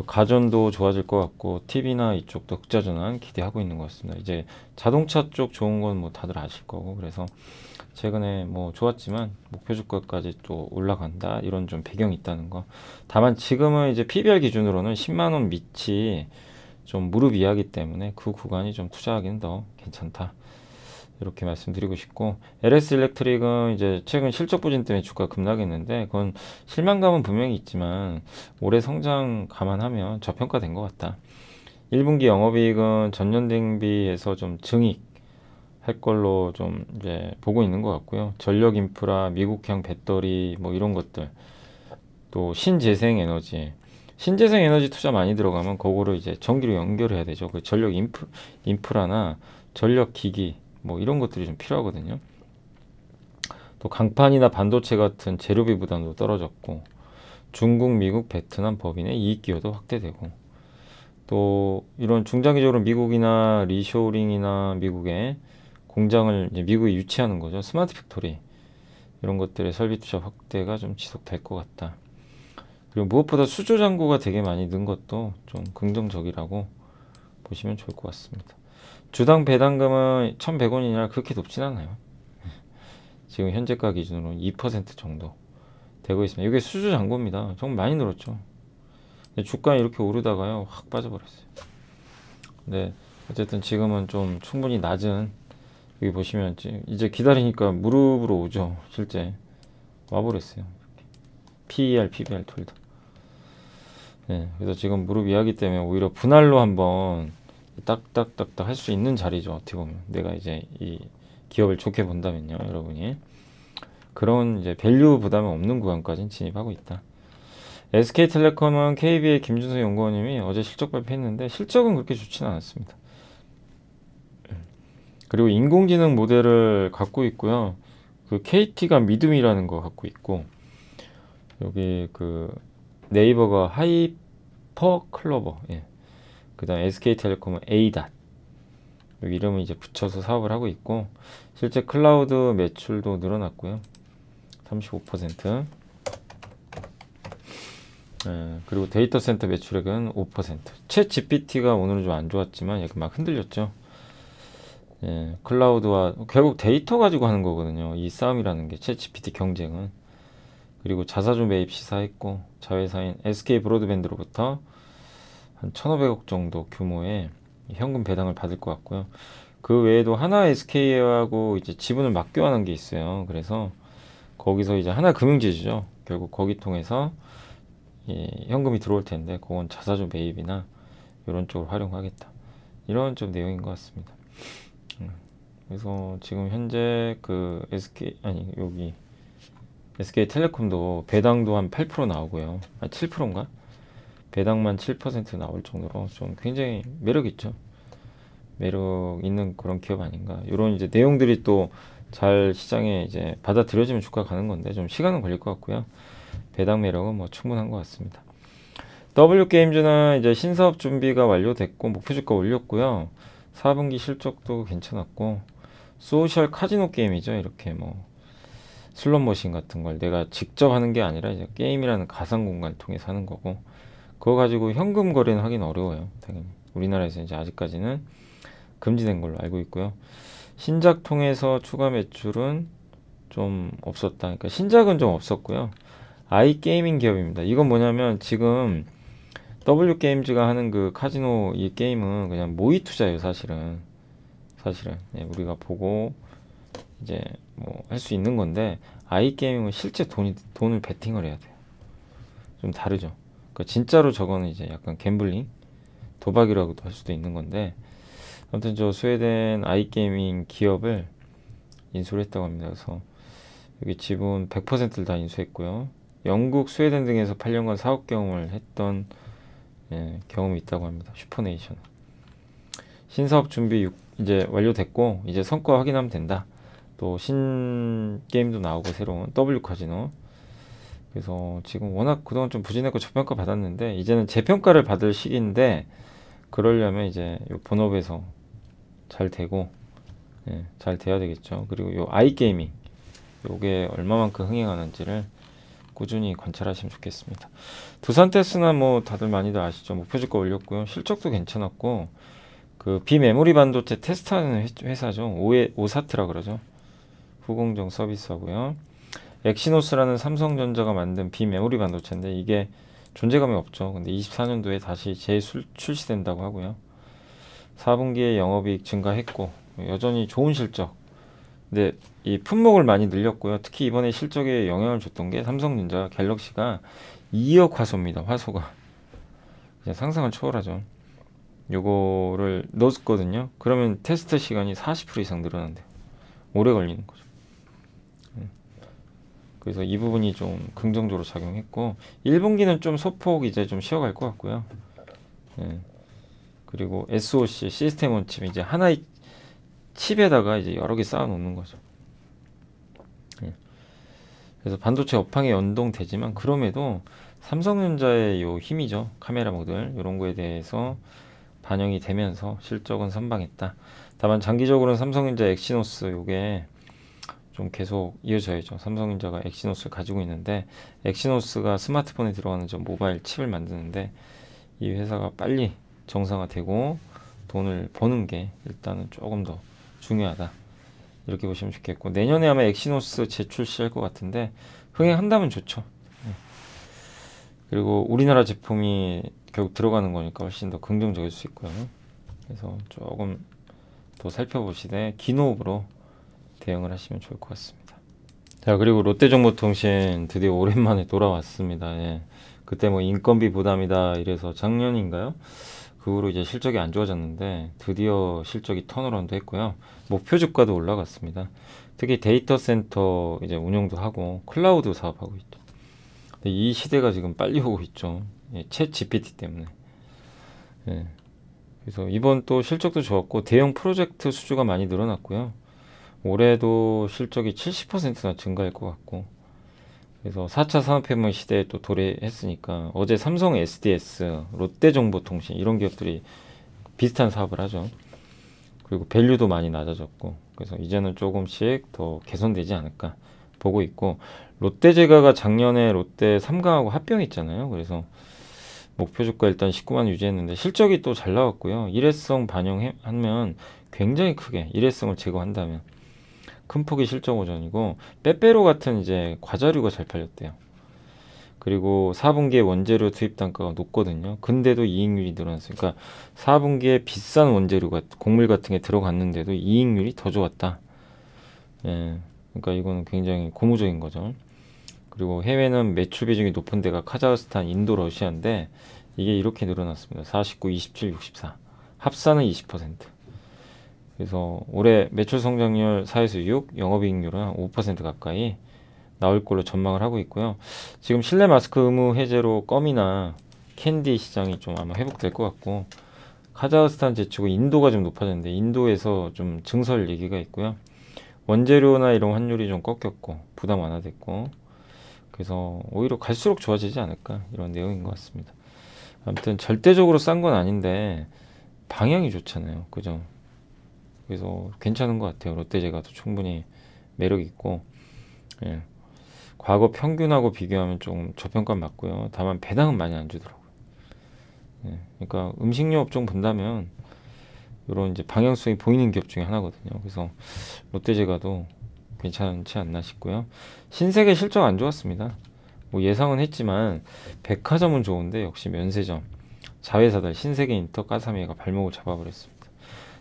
가전도 좋아질 것 같고, TV나 이쪽도 흑자 전환 기대하고 있는 것 같습니다. 이제 자동차 쪽 좋은 건 뭐 다들 아실 거고, 그래서 최근에 뭐 좋았지만 목표 주가까지 또 올라간다, 이런 좀 배경이 있다는 거. 다만 지금은 이제 PBR 기준으로는 10만 원 밑이 좀 무릎 이하기 때문에 그 구간이 좀 투자하기는 더 괜찮다, 이렇게 말씀드리고 싶고, LS 일렉트릭은 이제 최근 실적 부진 때문에 주가 급락했는데, 그건 실망감은 분명히 있지만 올해 성장 감안하면 저평가된 것 같다. 1분기 영업이익은 전년 대비해서 좀 증익 할 걸로 좀 이제 보고 있는 것 같고요. 전력 인프라, 미국형 배터리 뭐 이런 것들, 또 신재생 에너지 투자 많이 들어가면 그거를 이제 전기로 연결해야 되죠. 그 전력 인프라나 전력 기기 뭐 이런 것들이 좀 필요하거든요. 또 강판이나 반도체 같은 재료비 부담도 떨어졌고, 중국, 미국, 베트남 법인의 이익 기여도 확대되고, 또 이런 중장기적으로 미국이나 리쇼링이나 미국의 공장을 이제 미국에 유치하는 거죠. 스마트 팩토리 이런 것들의 설비 투자 확대가 좀 지속될 것 같다. 그리고 무엇보다 수조 잔고가 되게 많이 는 것도 좀 긍정적이라고 보시면 좋을 것 같습니다. 주당 배당금은 1,100원이냐 그렇게 높진 않아요. 지금 현재가 기준으로 2% 정도 되고 있습니다. 이게 수주 잔고입니다. 정말 많이 늘었죠. 근데 주가 이렇게 오르다가요 확 빠져버렸어요. 네, 어쨌든 지금은 좀 충분히 낮은, 여기 보시면 이제 기다리니까 무릎으로 오죠. 실제 와버렸어요. PER, PBR 둘 다. 네, 그래서 지금 무릎 이하기 때문에 오히려 분할로 한번 딱딱딱딱 할 수 있는 자리죠. 어떻게 보면 내가 이제 이 기업을 좋게 본다면요, 여러분이 그런 이제 밸류 부담이 없는 구간까지 진입하고 있다. SK텔레콤은 KB의 김준석 연구원님이 어제 실적 발표했는데 실적은 그렇게 좋지는 않았습니다. 그리고 인공지능 모델을 갖고 있고요. 그 KT가 믿음이라는 거 갖고 있고, 여기 그 네이버가 하이퍼 클로버, 예. 그 다음 SK텔레콤은 A닷, 여기 이름을 이제 붙여서 사업을 하고 있고, 실제 클라우드 매출도 늘어났고요. 35%. 예, 그리고 데이터 센터 매출액은 5%. 챗 GPT가 오늘은 좀 안 좋았지만 약간 막 흔들렸죠. 예, 클라우드와 결국 데이터 가지고 하는 거거든요. 이 싸움이라는 게, 챗 GPT 경쟁은. 그리고 자사주 매입 시사했고, 자회사인 SK 브로드밴드로부터 한 1,500억 정도 규모의 현금 배당을 받을 것 같고요. 그 외에도 하나 SK하고 이제 지분을 맞교환한 게 있어요. 그래서 거기서 이제 하나 금융지주죠. 결국 거기 통해서 현금이 들어올 텐데, 그건 자사주 매입이나 이런 쪽으로 활용하겠다. 이런 좀 내용인 것 같습니다. 그래서 지금 현재 그 여기 SK텔레콤도 배당도 한 8% 나오고요. 7%인가? 배당만 7% 나올 정도로 좀 굉장히 매력 있죠. 매력 있는 그런 기업 아닌가. 이런 이제 내용들이 또 잘 시장에 이제 받아들여지면 주가 가는 건데 좀 시간은 걸릴 것 같고요. 배당 매력은 뭐 충분한 것 같습니다. W게임즈는 이제 신사업 준비가 완료됐고 목표 주가 올렸고요. 4분기 실적도 괜찮았고, 소셜 카지노 게임이죠. 이렇게 뭐 슬롯머신 같은 걸 내가 직접 하는 게 아니라 이제 게임이라는 가상 공간을 통해서 하는 거고, 그거 가지고 현금 거래는 하긴 어려워요. 당연히 우리나라에서 이제 아직까지는 금지된 걸로 알고 있고요. 신작 통해서 추가 매출은 좀 없었다. 그러니까 신작은 좀 없었고요. 아이게이밍 기업입니다. 이건 뭐냐면 지금 W게임즈가 하는 그 카지노 이 게임은 그냥 모의 투자예요. 사실은 예, 우리가 보고 이제 뭐 할 수 있는 건데, 아이게이밍은 실제 돈을 베팅을 해야 돼요. 좀 다르죠. 그러니까 진짜로 저거는 이제 약간 갬블링, 도박이라고도 할 수도 있는 건데, 아무튼 저 스웨덴 아이게이밍 기업을 인수를 했다고 합니다. 그래서 여기 지분 100%를 다 인수했고요. 영국, 스웨덴 등에서 8년간 사업 경험을 했던 경험이 있다고 합니다. 슈퍼네이션. 신사업 준비 이제 완료됐고, 이제 성과 확인하면 된다. 또 신게임도 나오고 새로운 W카지노. 그래서 지금 워낙 그동안 좀 부진했고 저평가 받았는데, 이제는 재평가를 받을 시기인데, 그러려면 이제 요 본업에서 잘 되고, 잘 돼야 되겠죠. 그리고 요 아이게이밍, 요게 얼마만큼 흥행하는지를 꾸준히 관찰하시면 좋겠습니다. 두산테스나 뭐 다들 많이들 아시죠. 목표 주가 올렸고요. 실적도 괜찮았고, 그 비메모리 반도체 테스트하는 회사죠. 오사트라 그러죠. 후공정 서비스하고요. 엑시노스라는 삼성전자가 만든 비메모리 반도체인데 이게 존재감이 없죠. 근데 24년도에 다시 재출시된다고 하고요. 4분기에 영업이익 증가했고 여전히 좋은 실적. 근데 이 품목을 많이 늘렸고요. 특히 이번에 실적에 영향을 줬던 게 삼성전자 갤럭시가 2억 화소입니다. 화소가 그냥 상상을 초월하죠. 요거를 넣었거든요. 그러면 테스트 시간이 40% 이상 늘어난대요. 오래 걸리는 거죠. 그래서 이 부분이 좀 긍정적으로 작용했고, 1분기는 좀 소폭 이제 좀 쉬어갈 것 같고요. 그리고 SoC 시스템 온 칩, 이제 하나의 칩에다가 이제 여러 개 쌓아 놓는 거죠. 그래서 반도체 업황에 연동되지만 그럼에도 삼성전자의 요 힘이죠. 카메라 모듈 이런 거에 대해서 반영이 되면서 실적은 선방했다. 다만 장기적으로는 삼성전자 엑시노스 요게 좀 계속 이어져야죠. 삼성전자가 엑시노스를 가지고 있는데 엑시노스가 스마트폰에 들어가는 저 모바일 칩을 만드는데 이 회사가 빨리 정상화되고 돈을 버는 게 일단은 조금 더 중요하다. 이렇게 보시면 좋겠고 내년에 아마 엑시노스 재출시할 것 같은데 흥행한다면 좋죠. 그리고 우리나라 제품이 결국 들어가는 거니까 훨씬 더 긍정적일 수 있고요. 그래서 조금 더 살펴보시되 기노업으로 대응을 하시면 좋을 것 같습니다. 자, 그리고 롯데정보통신 드디어 오랜만에 돌아왔습니다. 예. 그때 뭐 인건비 부담이다 이래서 작년인가요? 그 후로 이제 실적이 안 좋아졌는데 드디어 실적이 턴어라운드 했고요. 목표 주가도 올라갔습니다. 특히 데이터 센터 이제 운영도 하고 클라우드 사업하고 있죠. 근데 이 시대가 지금 빨리 오고 있죠. 예, 챗 GPT 때문에. 예. 그래서 이번 또 실적도 좋았고 대형 프로젝트 수주가 많이 늘어났고요. 올해도 실적이 70%나 증가할 것 같고 그래서 4차 산업혁명 시대에 또 도래했으니까 어제 삼성 SDS, 롯데정보통신 이런 기업들이 비슷한 사업을 하죠. 그리고 밸류도 많이 낮아졌고 그래서 이제는 조금씩 더 개선되지 않을까 보고 있고 롯데제과가 작년에 롯데 3강하고 합병했잖아요. 그래서 목표 주가 일단 19만 유지했는데 실적이 또 잘 나왔고요. 일회성 반영하면 굉장히 크게 일회성을 제거한다면 큰 폭의 실적 호전이고 빼빼로 같은 이제 과자류가 잘 팔렸대요. 그리고 4분기에 원재료 투입 단가가 높거든요. 근데도 이익률이 늘어났어요. 그러니까 4분기에 비싼 원재료가 곡물 같은 게 들어갔는데도 이익률이 더 좋았다. 예, 그러니까 이거는 굉장히 고무적인 거죠. 그리고 해외는 매출 비중이 높은 데가 카자흐스탄, 인도, 러시아인데 이게 이렇게 늘어났습니다. 49, 27, 64. 합산은 20%. 그래서 올해 매출 성장률 4에서 6, 영업이익률은 한 5% 가까이 나올 걸로 전망을 하고 있고요. 지금 실내 마스크 의무 해제로 껌이나 캔디 시장이 좀 아마 회복될 것 같고 카자흐스탄 제치고 인도가 좀 높아졌는데 인도에서 좀 증설 얘기가 있고요. 원재료나 이런 환율이 좀 꺾였고 부담 완화됐고 그래서 오히려 갈수록 좋아지지 않을까 이런 내용인 것 같습니다. 아무튼 절대적으로 싼 건 아닌데 방향이 좋잖아요. 그죠? 그래서 괜찮은 것 같아요. 롯데제과도 충분히 매력 있고 예. 과거 평균하고 비교하면 좀 저평가 맞고요. 다만 배당은 많이 안 주더라고요. 예. 그러니까 음식료 업종 본다면 이런 이제 방향성이 보이는 기업 중에 하나거든요. 그래서 롯데제과도 괜찮지 않나 싶고요. 신세계 실적 안 좋았습니다. 뭐 예상은 했지만 백화점은 좋은데 역시 면세점, 자회사들 신세계인터, 까사미가 발목을 잡아버렸습니다.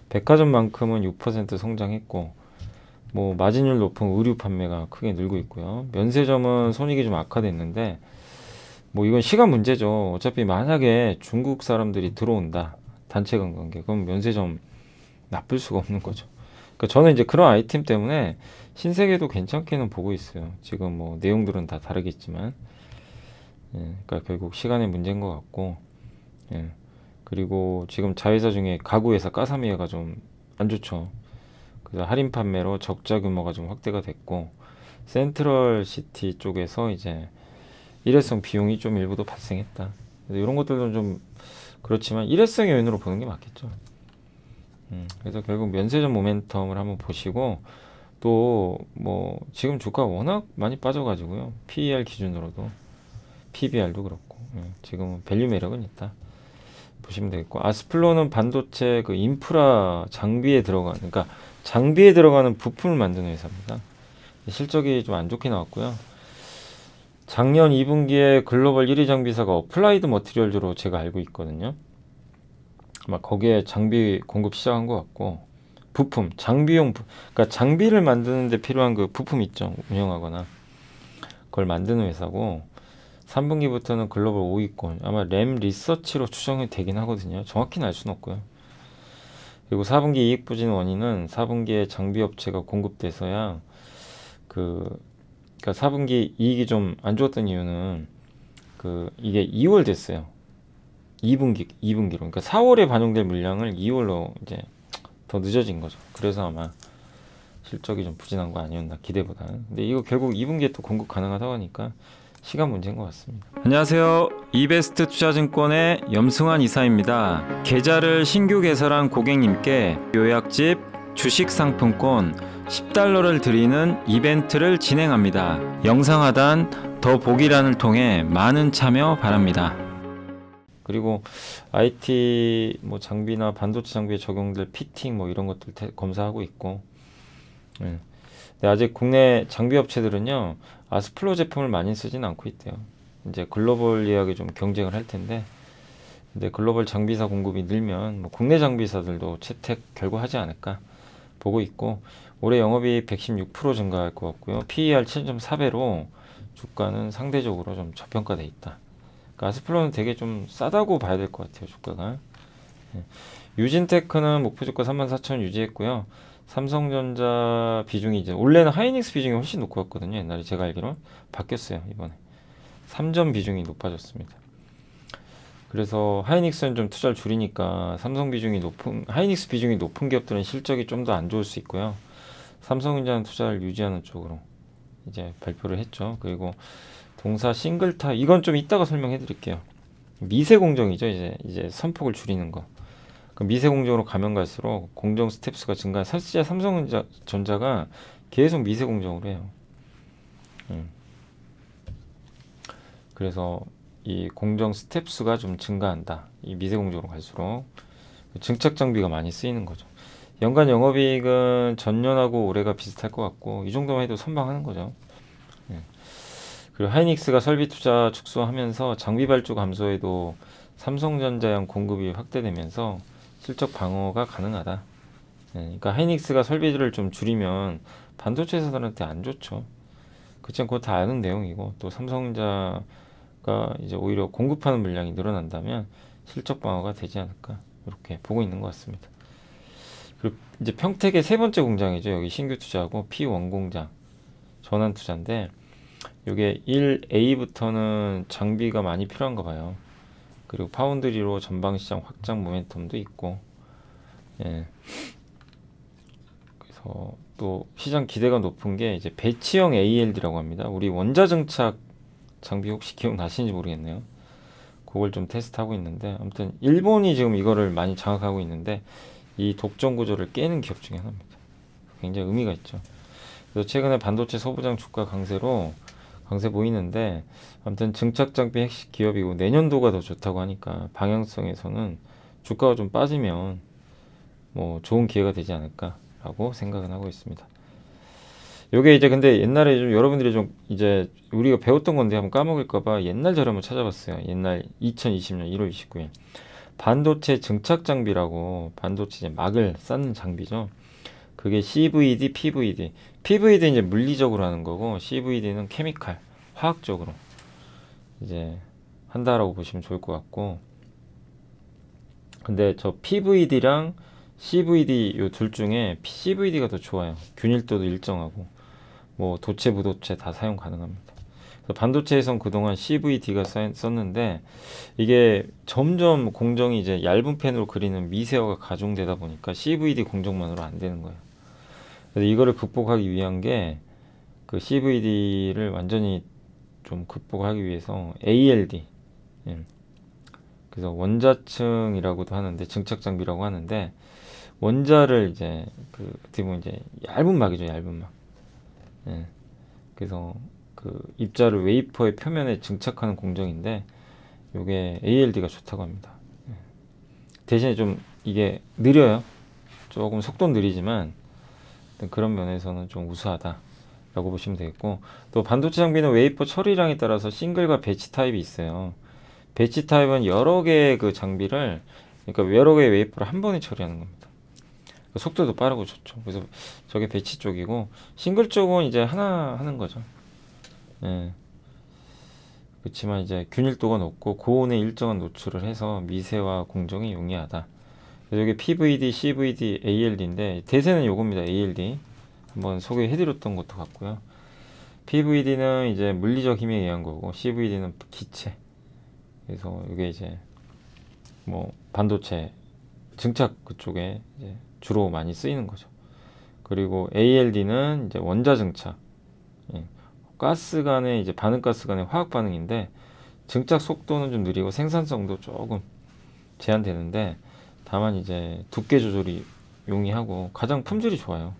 백화점만큼은 6% 성장했고 뭐 마진율 높은 의류 판매가 크게 늘고 있고요. 면세점은 손익이 좀 악화됐는데 뭐 이건 시간 문제죠. 어차피 만약에 중국 사람들이 들어온다 단체 관광객 그럼 면세점 나쁠 수가 없는 거죠. 그러니까 저는 이제 그런 아이템 때문에 신세계도 괜찮게는 보고 있어요. 지금 뭐 내용들은 다 다르겠지만 예, 그러니까 결국 시간의 문제인 것 같고 예. 그리고 지금 자회사 중에 가구회사 까사미야가 좀 안 좋죠. 그래서 할인 판매로 적자 규모가 좀 확대가 됐고 센트럴 시티 쪽에서 이제 일회성 비용이 좀 일부도 발생했다. 그래서 이런 것들은 좀 그렇지만 일회성의 요인으로 보는 게 맞겠죠. 그래서 결국 면세점 모멘텀을 한번 보시고 또 뭐 지금 주가 워낙 많이 빠져가지고요. PER 기준으로도 PBR도 그렇고 지금은 밸류 매력은 있다. 보시면 되겠고 아스플로는 반도체 그 인프라 장비에 들어가는 그러니까 장비에 들어가는 부품을 만드는 회사입니다. 실적이 좀 안 좋게 나왔고요. 작년 2분기에 글로벌 1위 장비사가 어플라이드 머티리얼즈로 제가 알고 있거든요. 아마 거기에 장비 공급 시작한 것 같고 부품, 장비용 그러니까 장비를 만드는데 필요한 그 부품 있죠. 운영하거나 그걸 만드는 회사고 3분기부터는 글로벌 5위권 아마 램 리서치로 추정이 되긴 하거든요. 정확히는 알 수는 없고요. 그리고 4분기 이익 부진 원인은 4분기에 장비 업체가 공급돼서야 그러니까 4분기 이익이 좀 안 좋았던 이유는 이게 2월 됐어요. 2분기로 그러니까 4월에 반영될 물량을 2월로 이제 더 늦어진 거죠. 그래서 아마 실적이 좀 부진한 거 아니었나 기대보다는. 근데 이거 결국 2분기에 또 공급 가능하다고 하니까 시간 문제인 것 같습니다. 안녕하세요. 이베스트 투자증권의 염승환 이사입니다. 계좌를 신규 개설한 고객님께 요약집, 주식 상품권, $10를 드리는 이벤트를 진행합니다. 영상 하단 더보기란을 통해 많은 참여 바랍니다. 그리고 IT 뭐 장비나 반도체 장비에 적용될 피팅 뭐 이런 것들 검사하고 있고, 근데 아직 국내 장비 업체들은요 아스플로 제품을 많이 쓰진 않고 있대요. 이제 글로벌리하게 좀 경쟁을 할 텐데, 근데 글로벌 장비사 공급이 늘면 뭐 국내 장비사들도 채택 결과하지 않을까 보고 있고, 올해 영업이익 116% 증가할 것 같고요. PER 7.4배로 주가는 상대적으로 좀 저평가돼 있다. 그러니까 아스플로는 되게 좀 싸다고 봐야 될 것 같아요, 주가가. 유진테크는 목표 주가 34,000원 유지했고요. 삼성전자 비중이 이제 원래는 하이닉스 비중이 훨씬 높고 갔거든요. 옛날에 제가 알기로 바뀌었어요, 이번에. 3점 비중이 높아졌습니다. 그래서 하이닉스는 좀 투자를 줄이니까 하이닉스 비중이 높은 기업들은 실적이 좀 더 안 좋을 수 있고요. 삼성전자는 투자를 유지하는 쪽으로 이제 발표를 했죠. 그리고 동사 싱글타, 이건 좀 이따가 설명해 드릴게요. 미세 공정이죠. 이제 선폭을 줄이는 거. 미세 공정으로 가면 갈수록 공정 스텝스가 증가. 사실 삼성전자가 계속 미세 공정으로 해요. 그래서 이 공정 스텝스가 좀 증가한다. 이 미세 공정으로 갈수록 증착 장비가 많이 쓰이는 거죠. 연간 영업이익은 전년하고 올해가 비슷할 것 같고, 이 정도만 해도 선방하는 거죠. 그리고 하이닉스가 설비 투자 축소하면서 장비 발주 감소에도 삼성전자용 공급이 확대되면서 실적 방어가 가능하다. 그러니까 하이닉스가 설비를 좀 줄이면 반도체 회사들한테 안 좋죠. 그렇지만 그거 다 아는 내용이고, 또 삼성전자가 이제 오히려 공급하는 물량이 늘어난다면 실적 방어가 되지 않을까, 이렇게 보고 있는 것 같습니다. 그리고 이제 평택의 세 번째 공장이죠. 여기 신규 투자하고 P1 공장 전환 투자인데, 이게 1A부터는 장비가 많이 필요한가 봐요. 그리고 파운드리로 전방시장 확장 모멘텀도 있고, 그래서 또 시장 기대가 높은 게 이제 배치형 ALD라고 합니다. 우리 원자증착 장비 혹시 기억나시는지 모르겠네요. 그걸 좀 테스트하고 있는데, 아무튼 일본이 지금 이거를 많이 장악하고 있는데, 이 독점 구조를 깨는 기업 중에 하나입니다. 굉장히 의미가 있죠. 그래서 최근에 반도체 소부장 주가 강세 보이는데, 아무튼 증착 장비 핵심 기업이고 내년도가 더 좋다고 하니까 방향성에서는 주가가 좀 빠지면 뭐 좋은 기회가 되지 않을까라고 생각은 하고 있습니다. 요게 이제 근데 옛날에 좀 여러분들이 좀 이제 우리가 배웠던 건데 한번 까먹을까봐 옛날 자료 한번 찾아봤어요. 옛날 2020년 1월 29일 반도체 증착 장비라고, 반도체 막을 쌓는 장비죠. 그게 CVD, PVD. PVD 이제 물리적으로 하는 거고, CVD는 케미칼, 화학적으로 이제 한다라고 보시면 좋을 것 같고, 근데 저 PVD랑 CVD 요 둘 중에 CVD가 더 좋아요. 균일도도 일정하고, 뭐 도체, 부도체 다 사용 가능합니다. 그래서 반도체에선 그동안 CVD가 썼는데, 이게 점점 공정이 이제 얇은 펜으로 그리는 미세화가 가중되다 보니까 CVD 공정만으로 안 되는 거예요. 그래서 이거를 극복하기 위한 게, 그 CVD를 완전히 좀 극복하기 위해서 ALD, 그래서 원자층이라고도 하는데, 증착 장비라고 하는데, 원자를 이제 그 어떻게 보면 이제 얇은 막이죠, 얇은 막. 그래서 그 입자를 웨이퍼의 표면에 증착하는 공정인데, 요게 ALD가 좋다고 합니다. 대신에 좀 이게 느려요. 조금 속도는 느리지만 그런 면에서는 좀 우수하다 라고 보시면 되겠고, 또 반도체 장비는 웨이퍼 처리량에 따라서 싱글과 배치 타입이 있어요. 배치 타입은 여러 개의 그 장비를, 그러니까 여러 개의 웨이퍼를 한 번에 처리하는 겁니다. 속도도 빠르고 좋죠. 그래서 저게 배치 쪽이고, 싱글 쪽은 이제 하나 하는 거죠. 그렇지만 이제 균일도가 높고 고온에 일정한 노출을 해서 미세화 공정이 용이하다. 그래서 여기 PVD, CVD, ALD인데 대세는 요겁니다. ALD 한번 소개해드렸던 것도 같고요. PVD는 이제 물리적 힘에 의한 거고, CVD는 기체. 그래서 이게 이제 뭐 반도체 증착 그쪽에 이제 주로 많이 쓰이는 거죠. 그리고 ALD는 이제 원자 증착, 가스 간의 이제 반응가스 간의 화학 반응인데, 증착 속도는 좀 느리고 생산성도 조금 제한되는데, 다만 이제 두께 조절이 용이하고 가장 품질이 좋아요.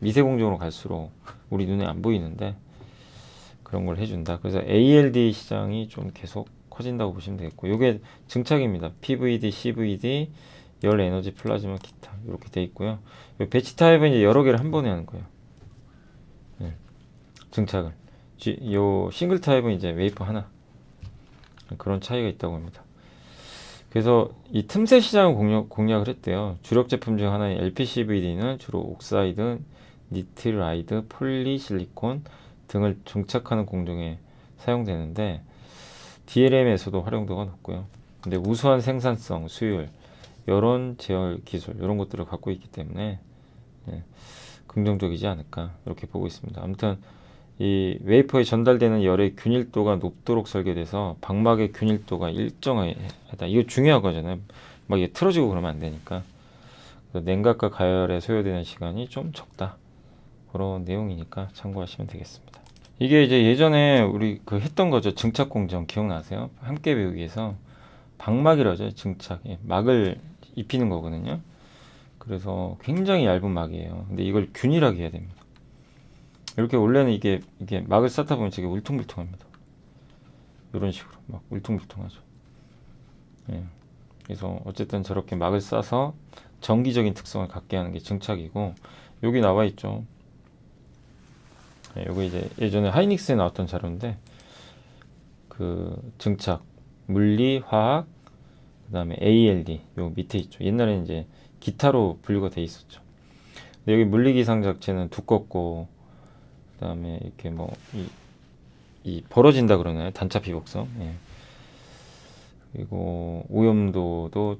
미세 공정으로 갈수록 우리 눈에 안 보이는데 그런 걸 해준다. 그래서 ALD 시장이 좀 계속 커진다고 보시면 되겠고, 이게 증착입니다. PVD, CVD, 열 에너지 플라즈마 기타 이렇게 돼 있고요. 요 배치 타입은 이제 여러 개를 한 번에 하는 거예요. 네. 증착을. 요 싱글 타입은 이제 웨이퍼 하나. 그런 차이가 있다고 합니다. 그래서 이 틈새 시장을 공략을 했대요. 주력 제품 중 하나인 LPCVD는 주로 옥사이드, 니트라이드, 폴리실리콘 등을 증착하는 공정에 사용되는데 DRAM에서도 활용도가 높고요. 근데 우수한 생산성, 수율, 이런 제어 기술 이런 것들을 갖고 있기 때문에 긍정적이지 않을까 이렇게 보고 있습니다. 아무튼 이 웨이퍼에 전달되는 열의 균일도가 높도록 설계돼서 방막의 균일도가 일정하다. 이거 중요한 거잖아요. 막 이게 틀어지고 그러면 안 되니까. 냉각과 가열에 소요되는 시간이 좀 적다. 그런 내용이니까 참고하시면 되겠습니다. 이게 이제 예전에 우리 그 했던 거죠. 증착 공정 기억나세요? 함께 배우기 위해서 방막이라죠. 증착. 막을 입히는 거거든요. 그래서 굉장히 얇은 막이에요. 근데 이걸 균일하게 해야 됩니다. 이렇게 원래는 이게 막을 쌓다 보면 되게 울퉁불퉁합니다. 이런 식으로 막 울퉁불퉁하죠. 그래서 어쨌든 저렇게 막을 쌓아서 정기적인 특성을 갖게 하는 게 증착이고, 여기 나와 있죠. 여기 이제 예전에 하이닉스에 나왔던 자료인데, 그 증착, 물리, 화학, 그 다음에 ALD 요 밑에 있죠. 옛날에는 이제 기타로 분류가 돼 있었죠. 근데 여기 물리기상 자체는 두껍고, 그 다음에 이렇게 뭐 이 벌어진다 그러나요? 단차 비복성. 그리고 오염도도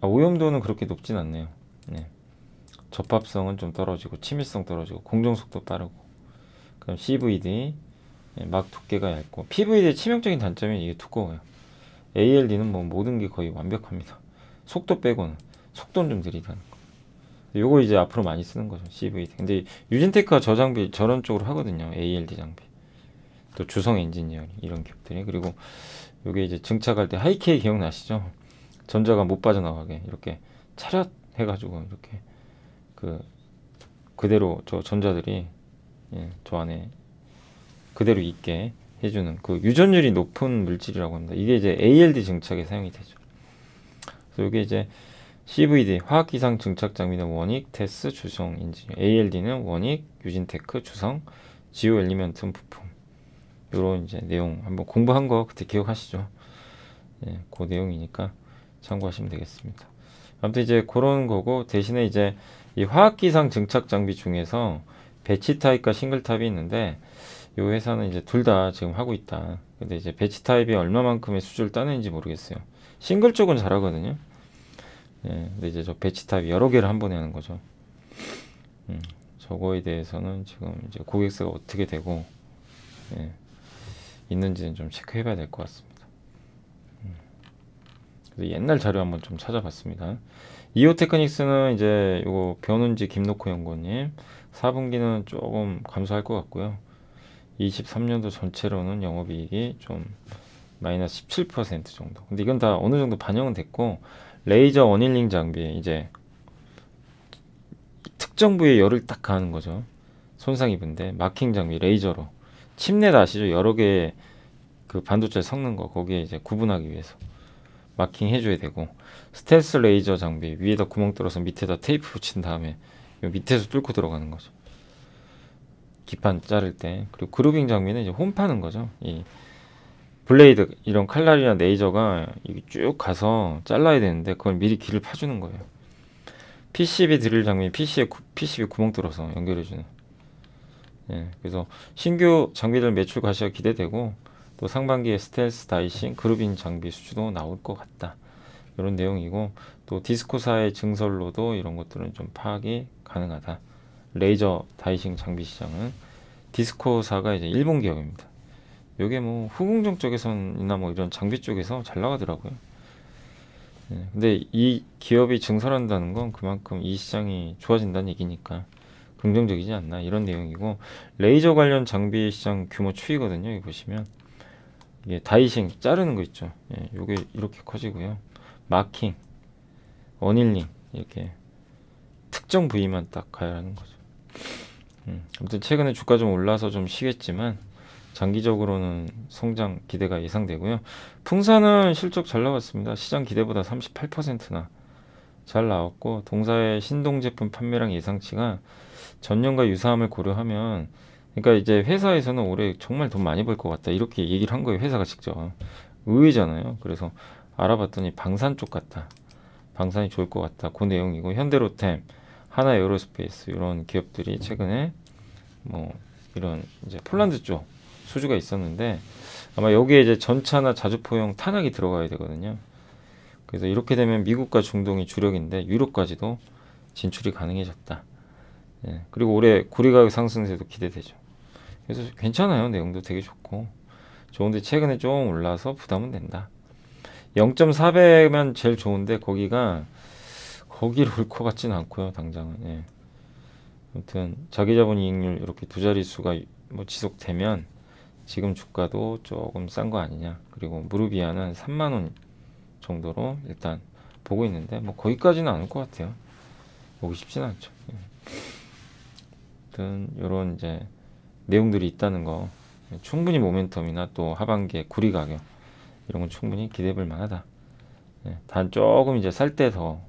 오염도는 그렇게 높진 않네요. 접합성은 좀 떨어지고 침밀성 떨어지고 공정속도 빠르고, 그럼 CVD 막 두께가 얇고, PVD의 치명적인 단점이 이게 두꺼워요. ALD는 뭐 모든 게 거의 완벽합니다. 속도 빼고는. 속도는 좀 느리다는 거. 요거 이제 앞으로 많이 쓰는 거죠, CVD. 근데 유진테크가 저 장비 저런 쪽으로 하거든요. ALD 장비. 또 주성 엔지니어링 이런 기업들이. 그리고 요게 이제 증착할 때 하이케이 기억나시죠? 전자가 못 빠져나가게 이렇게 차렷 해가지고 이렇게 그대로 저 전자들이 저 안에 그대로 있게 해주는 그 유전율이 높은 물질이라고 합니다. 이게 이제 ALD 증착에 사용이 되죠. 그래서 이게 이제 CVD 화학기상 증착 장비는 원익, 테스, 주성 엔지니어, ALD는 원익, 유진테크, 주성, 지오 엘리먼트 부품. 요런 이제 내용 한번 공부한 거 그때 기억하시죠? 그 내용이니까 참고하시면 되겠습니다. 아무튼 이제 그런 거고, 대신에 이제 이 화학기상 증착 장비 중에서 배치 타입과 싱글 타입이 있는데, 이 회사는 이제 둘 다 지금 하고 있다. 근데 이제 배치 타입이 얼마만큼의 수주를 따내는지 모르겠어요. 싱글 쪽은 잘하거든요. 근데 이제 저 배치 타입 여러 개를 한 번에 하는 거죠. 저거에 대해서는 지금 이제 고객사가 어떻게 되고 있는지는 좀 체크해 봐야 될 것 같습니다. 그래서 옛날 자료 한번 좀 찾아봤습니다. 이오테크닉스는 이제 요거 변은지 김노코 연구원님 4분기는 조금 감소할 것 같고요. 23년도 전체로는 영업이익이 좀 마이너스 17% 정도. 근데 이건 다 어느 정도 반영은 됐고, 레이저 어닐링 장비 이제 특정 부위에 열을 딱 가하는 거죠. 손상 입은데 마킹 장비 레이저로 침넷 아시죠? 여러 개의 그 반도체 섞는 거 거기에 이제 구분하기 위해서 마킹 해줘야 되고, 스텔스 레이저 장비 위에다 구멍 뚫어서 밑에다 테이프 붙인 다음에 요 밑에서 뚫고 들어가는 거죠. 기판 자를 때. 그리고 그루빙 장비는 이제 홈 파는 거죠. 이 블레이드 이런 칼날이나 레이저가 쭉 가서 잘라야 되는데 그걸 미리 길을 파주는 거예요. PCB 드릴 장비 PCB 구멍 뚫어서 연결해주는. 그래서 신규 장비들 매출 가시가 기대되고, 또 상반기에 스텔스 다이싱 그루빙 장비 수주도 나올 것 같다. 이런 내용이고, 또 디스코사의 증설로도 이런 것들은 좀 파악이 가능하다. 레이저 다이싱 장비 시장은 디스코사가 이제 일본 기업입니다. 요게 뭐 후공정 쪽에서나 뭐 이런 장비 쪽에서 잘 나가더라고요. 근데 이 기업이 증설한다는 건 그만큼 이 시장이 좋아진다는 얘기니까 긍정적이지 않나 이런 내용이고, 레이저 관련 장비 시장 규모 추이거든요. 여기 보시면 이게 다이싱 자르는 거 있죠. 요게 이렇게 커지고요. 마킹, 어닐링 이렇게 특정 부위만 딱 가야 하는 거죠. 아무튼 최근에 주가 좀 올라서 좀 쉬겠지만 장기적으로는 성장 기대가 예상되고요. 풍산은 실적 잘 나왔습니다. 시장 기대보다 38%나 잘 나왔고, 동사의 신동 제품 판매량 예상치가 전년과 유사함을 고려하면, 그러니까 이제 회사에서는 올해 정말 돈 많이 벌 것 같다 이렇게 얘기를 한 거예요. 회사가 직접. 의외잖아요. 그래서 알아봤더니 방산 쪽 같다. 방산이 좋을 것 같다. 그 내용이고, 현대로템, 하나에어로스페이스 이런 기업들이 최근에 뭐 이런 이제 폴란드 쪽 수주가 있었는데, 아마 여기에 이제 전차나 자주포용 탄약이 들어가야 되거든요. 그래서 이렇게 되면 미국과 중동이 주력인데 유럽까지도 진출이 가능해졌다. 예, 그리고 올해 구리 가격 상승세도 기대되죠. 그래서 괜찮아요. 내용도 되게 좋고 좋은데 최근에 좀 올라서 부담은 된다. 0.4배면 제일 좋은데 거기로 올 것 같지는 않고요. 당장은. 예. 아무튼 자기자본 이익률 이렇게 두 자릿수가 뭐 지속되면 지금 주가도 조금 싼 거 아니냐. 그리고 무르비아는 3만 원 정도로 일단 보고 있는데 뭐 거기까지는 않을 것 같아요. 보기 쉽진 않죠. 예. 아무튼 이런 이제 내용들이 있다는 거, 충분히 모멘텀이나 또 하반기에 구리 가격 이런 건 충분히 기대해 볼 만하다. 예. 단 조금 이제 살 때 더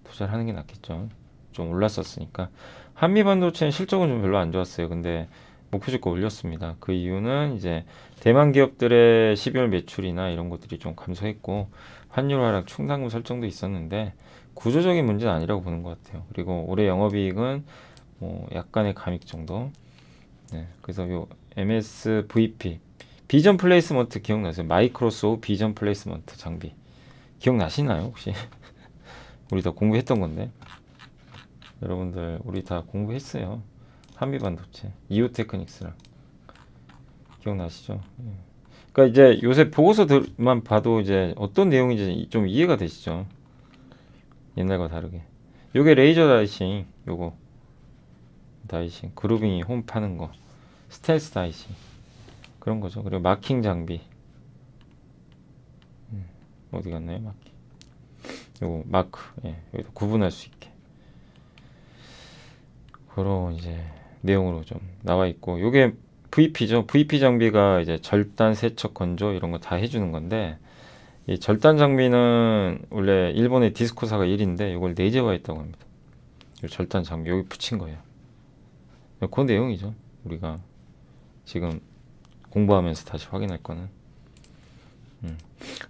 투자를 하는 게 낫겠죠. 좀 올랐었으니까. 한미반도체는 실적은 좀 별로 안 좋았어요. 근데 목표주가 올렸습니다. 그 이유는 이제 대만 기업들의 12월 매출이나 이런 것들이 좀 감소했고, 환율 하락 충당금 설정도 있었는데 구조적인 문제는 아니라고 보는 것 같아요. 그리고 올해 영업이익은 뭐 약간의 감익 정도. 네, 그래서 요 MSVP 비전 플레이스먼트 기억나세요? 마이크로소프트 비전 플레이스먼트 장비 기억나시나요 혹시? 우리 다 공부했던 건데, 여러분들 우리 다 공부했어요. 한미반도체 이오테크닉스랑 기억나시죠? 예. 그러니까 이제 요새 보고서들만 봐도 이제 어떤 내용인지 좀 이해가 되시죠? 옛날과 다르게. 요게 레이저 다이싱, 요거 다이싱, 그루빙이 홈 파는 거, 스텔스 다이싱 그런 거죠. 그리고 마킹 장비. 어디 갔나요, 마킹? 요거 마크, 예, 여기서 구분할 수 있게 그런 이제 내용으로 좀 나와 있고, 요게 VP죠. VP 장비가 이제 절단, 세척, 건조 이런 거 다 해주는 건데, 이 절단 장비는 원래 일본의 디스코사가 1인데 이걸 내재화했다고 합니다. 이 절단 장비 여기 붙인 거예요. 그 내용이죠. 우리가 지금 공부하면서 다시 확인할 거는.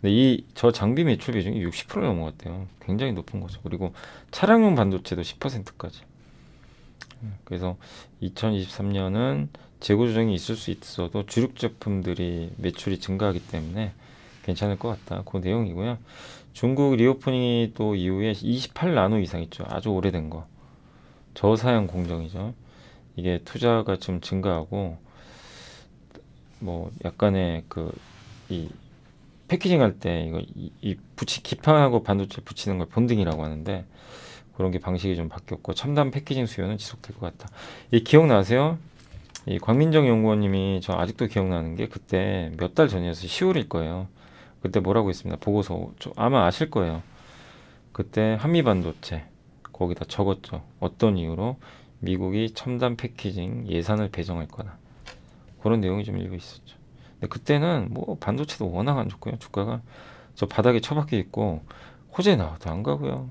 근데 저 장비 매출 비중이 60% 넘어갔대요. 굉장히 높은 거죠. 그리고 차량용 반도체도 10%까지. 그래서 2023년은 재고 조정이 있을 수 있어도 주력 제품들이 매출이 증가하기 때문에 괜찮을 것 같다. 그 내용이고요. 중국 리오프닝이 또 이후에 28나노 이상 있죠. 아주 오래된 거. 저사양 공정이죠. 이게 투자가 좀 증가하고, 뭐 약간의 이 패키징 할 때 이거 기판하고 반도체 붙이는 걸 본딩이라고 하는데, 그런 게 방식이 좀 바뀌었고 첨단 패키징 수요는 지속될 것 같다. 이 기억나세요? 이 광민정 연구원님이, 저 아직도 기억나는 게 그때 몇 달 전이어서 10월일 거예요. 그때 뭐라고 했습니다. 보고서 아마 아실 거예요. 그때 한미반도체 거기다 적었죠. 어떤 이유로 미국이 첨단 패키징 예산을 배정할 거다. 그런 내용이 좀 일부 있었죠. 근데 그때는 뭐 반도체도 워낙 안 좋고요. 주가가 저 바닥에 처박혀 있고 호재 나와도 안 가고요.